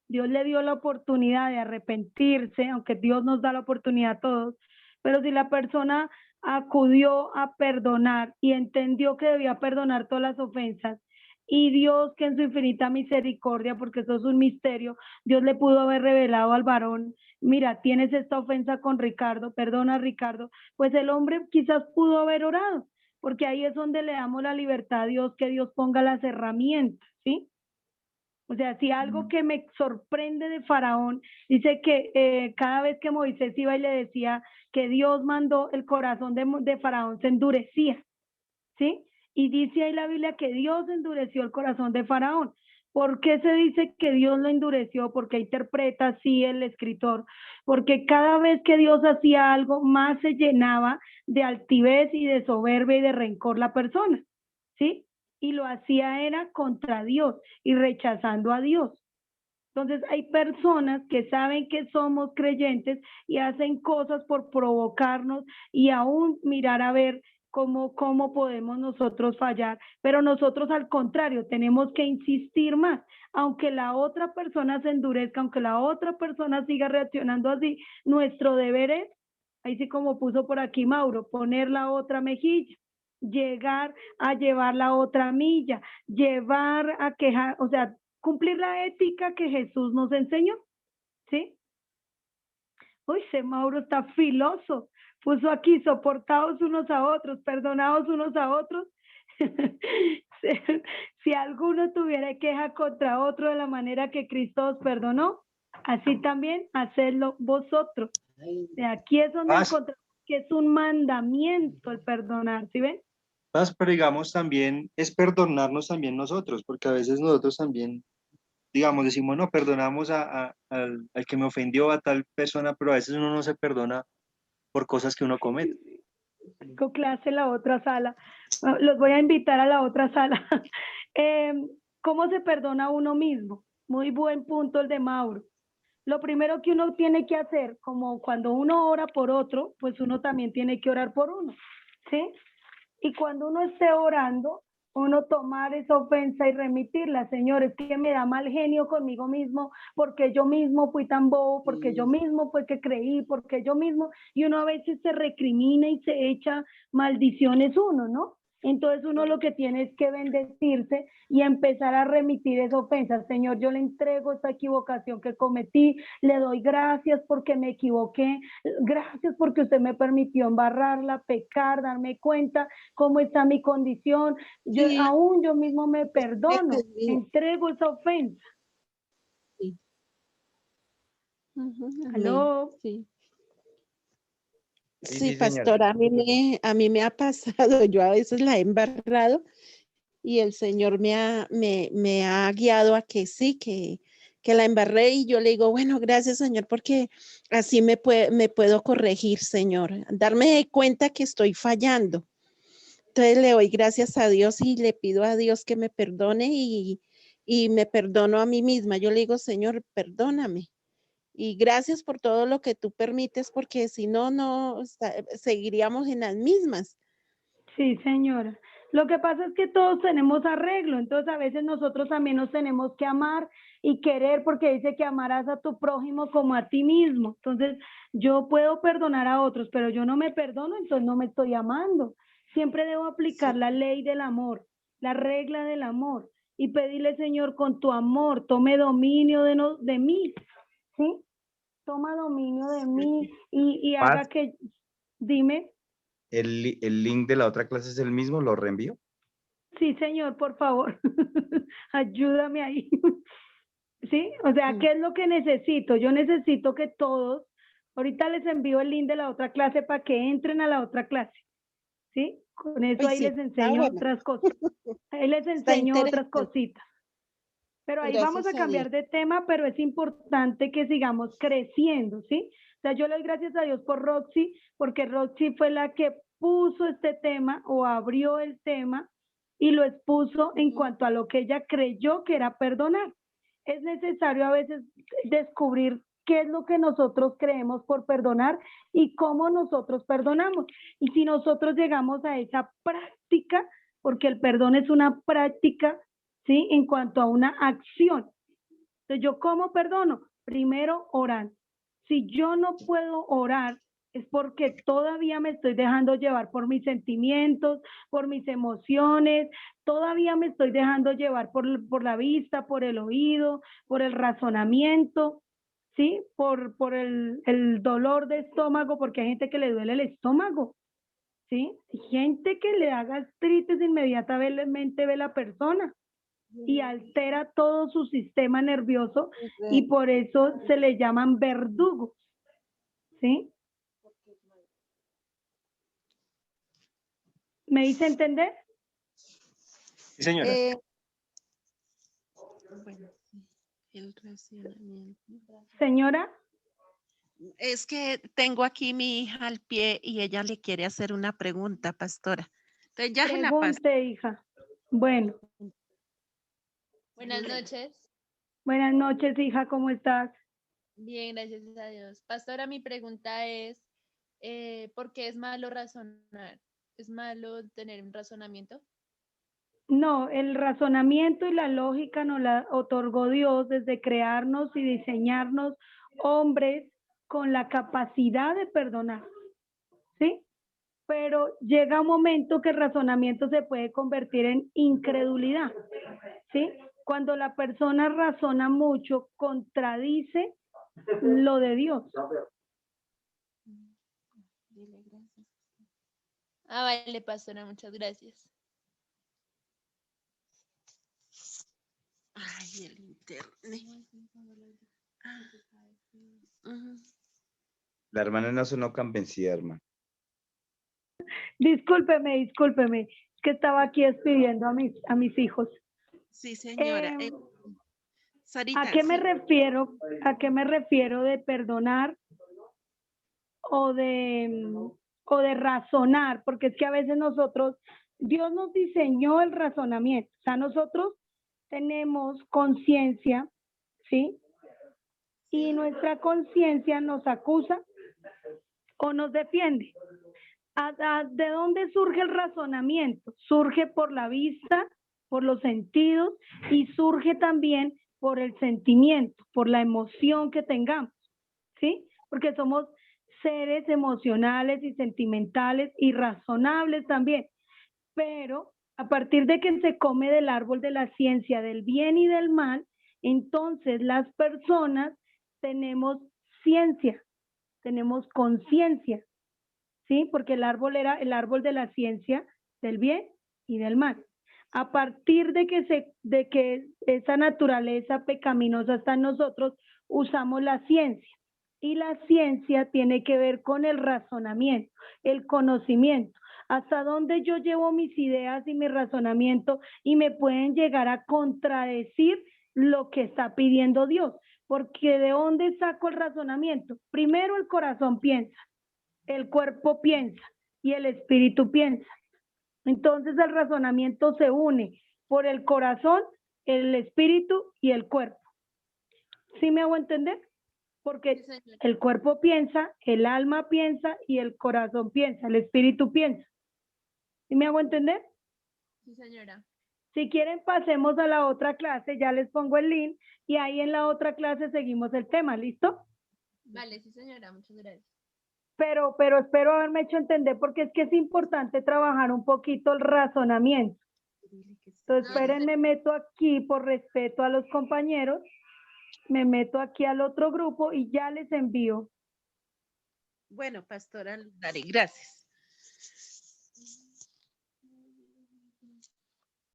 Dios le dio la oportunidad de arrepentirse, aunque Dios nos da la oportunidad a todos, pero si la persona acudió a perdonar y entendió que debía perdonar todas las ofensas, y Dios que en su infinita misericordia, porque eso es un misterio, Dios le pudo haber revelado al varón, mira, tienes esta ofensa con Ricardo, perdona Ricardo, pues el hombre quizás pudo haber orado, porque ahí es donde le damos la libertad a Dios, que Dios ponga las herramientas, ¿sí? O sea, si algo Mm. que me sorprende de Faraón, dice que cada vez que Moisés iba y le decía que Dios mandó, el corazón de Faraón se endurecía, ¿sí? Y dice ahí la Biblia que Dios endureció el corazón de Faraón. ¿Por qué se dice que Dios lo endureció? Porque interpreta así el escritor. Porque cada vez que Dios hacía algo, más se llenaba de altivez y de soberbia y de rencor la persona, ¿sí? Y lo hacía era contra Dios y rechazando a Dios. Entonces hay personas que saben que somos creyentes y hacen cosas por provocarnos y aún mirar a ver cómo podemos nosotros fallar. Pero nosotros al contrario, tenemos que insistir más. Aunque la otra persona se endurezca, aunque la otra persona siga reaccionando así, nuestro deber es, ahí sí como puso por aquí Mauro, poner la otra mejilla, llegar a llevar la otra milla, llevar a quejar, o sea, cumplir la ética que Jesús nos enseñó, ¿sí? Uy, ese Mauro está filoso. Puso aquí, soportados unos a otros, perdonados unos a otros. Si alguno tuviera queja contra otro de la manera que Cristo os perdonó, así también hacedlo vosotros. De aquí es donde Paz, encontramos que es un mandamiento el perdonar, ¿sí ven? paz, pero digamos también es perdonarnos también nosotros, porque a veces nosotros también, digamos, decimos, no, perdonamos al que me ofendió, a tal persona, pero a veces uno no se perdona por cosas que uno comete. Tengo clase en la otra sala. Bueno, los voy a invitar a la otra sala. Eh, ¿Cómo se perdona a uno mismo? Muy buen punto el de Mauro. Lo primero que uno tiene que hacer, como cuando uno ora por otro, pues uno también tiene que orar por uno, ¿sí? Y cuando uno esté orando, uno tomar esa ofensa y remitirla, Señor, es que me da mal genio conmigo mismo, porque yo mismo fui tan bobo, porque yo mismo fue que creí, porque yo mismo, y uno a veces se recrimina y se echa maldiciones uno, ¿no? Entonces uno lo que tiene es que bendecirse y empezar a remitir esa ofensa. Señor, yo le entrego esta equivocación que cometí, le doy gracias porque me equivoqué, gracias porque usted me permitió embarrarla, pecar, darme cuenta cómo está mi condición. Yo Sí, aún yo mismo me usted perdono, conmigo. entrego esa ofensa. Sí. Ujú, amén. Aló, Sí. Sí, Sí, sí, señora. pastor, a mí me ha pasado, yo a veces la he embarrado y el Señor me ha guiado a que sí, que la embarré y yo le digo, bueno, gracias Señor, porque así me puedo corregir, Señor, darme cuenta que estoy fallando. Entonces le doy gracias a Dios y le pido a Dios que me perdone y me perdono a mí misma. Yo le digo, Señor, perdóname. Y gracias por todo lo que tú permites, porque si no, seguiríamos en las mismas. sí, señora. Lo que pasa es que todos tenemos arreglo, entonces a veces nosotros también nos tenemos que amar y querer, porque dice que amarás a tu prójimo como a ti mismo. Entonces, yo puedo perdonar a otros, pero yo no me perdono, entonces no me estoy amando. Siempre debo aplicar Sí. la ley del amor, la regla del amor, y pedirle, Señor, con tu amor, tome dominio de, no, de mí, ¿sí? Toma dominio de mí y haga Paz, que, dime. el link de la otra clase es el mismo, lo reenvío. Sí, señor, por favor, ayúdame ahí. ¿Sí? O sea, Mm. ¿qué es lo que necesito? Yo necesito que todos, ahorita les envío el link de la otra clase para que entren a la otra clase, ¿sí? Con eso Ay, ahí sí, les está enseño buena, otras cosas. Ahí les está enseño otras interesante. cositas. Pero ahí vamos a Gracias a Dios. cambiar de tema, pero es importante que sigamos creciendo, ¿sí? O sea, yo le doy gracias a Dios por Roxy, porque Roxy fue la que puso este tema o abrió el tema y lo expuso en Ujú. cuanto a lo que ella creyó que era perdonar. Es necesario a veces descubrir qué es lo que nosotros creemos por perdonar y cómo nosotros perdonamos. Y si nosotros llegamos a esa práctica, porque el perdón es una práctica, ¿sí? En cuanto a una acción. Entonces, ¿yo cómo perdono? Primero, orar. Si yo no puedo orar, es porque todavía me estoy dejando llevar por mis sentimientos, por mis emociones, todavía me estoy dejando llevar por la vista, por el oído, por el razonamiento, ¿sí? Por el dolor de estómago, porque hay gente que le duele el estómago, ¿sí? Hay gente que le da gastritis inmediatamente ve la persona y altera todo su sistema nervioso Es y real. por eso se le llaman verdugos, ¿sí? ¿Me hice entender? Sí, señora. Eh, bueno, sí, el racionamiento. Señora, Es que tengo aquí mi hija al pie y ella le quiere hacer una pregunta, pastora. Entonces ya se la paso. pregunte, hija. Bueno, Buenas noches. buenas noches, hija, ¿cómo estás? Bien, gracias a Dios. Pastora, mi pregunta es, ¿por qué es malo razonar? ¿Es malo tener un razonamiento? No, el razonamiento y la lógica nos la otorgó Dios desde crearnos y diseñarnos hombres con la capacidad de perdonar, ¿sí? Pero llega un momento que el razonamiento se puede convertir en incredulidad, ¿sí? Cuando la persona razona mucho, contradice lo de Dios. Dile gracias. Ah, vale, pastora, muchas gracias. Ay, el internet. Ujú. La hermana no sonó convencida, hermano. Discúlpeme, es que estaba aquí despidiendo a mis hijos. Sí, señora. Sarita, ¿A qué me sí. refiero? ¿A qué me refiero de perdonar o de razonar? Porque es que a veces Dios nos diseñó el razonamiento. O sea, nosotros tenemos conciencia, ¿sí? Y nuestra conciencia nos acusa o nos defiende. ¿De dónde surge el razonamiento? Surge por la vista, por los sentidos y surge también por el sentimiento, por la emoción que tengamos, ¿sí? Porque somos seres emocionales y sentimentales y razonables también. Pero a partir de que se come del árbol de la ciencia del bien y del mal, entonces las personas tenemos ciencia, tenemos conciencia, ¿sí? Porque el árbol era el árbol de la ciencia del bien y del mal. A partir de que esa naturaleza pecaminosa está en nosotros, usamos la ciencia. Y la ciencia tiene que ver con el razonamiento, el conocimiento. Hasta dónde yo llevo mis ideas y mi razonamiento y me pueden llegar a contradecir lo que está pidiendo Dios. Porque ¿de dónde saco el razonamiento? Primero el corazón piensa, el cuerpo piensa y el espíritu piensa. Entonces el razonamiento se une por el corazón, el espíritu y el cuerpo. ¿Sí me hago entender? Porque el cuerpo piensa, el alma piensa y el corazón piensa, el espíritu piensa. ¿Sí me hago entender? Sí, señora. Si quieren, pasemos a la otra clase, ya les pongo el link y ahí en la otra clase seguimos el tema, ¿listo? Vale, sí, señora, muchas gracias. Pero espero haberme hecho entender porque es que es importante trabajar un poquito el razonamiento. Entonces, esperen, me meto aquí por respeto a los compañeros, me meto aquí al otro grupo y ya les envío. Bueno, pastora Lundari, gracias.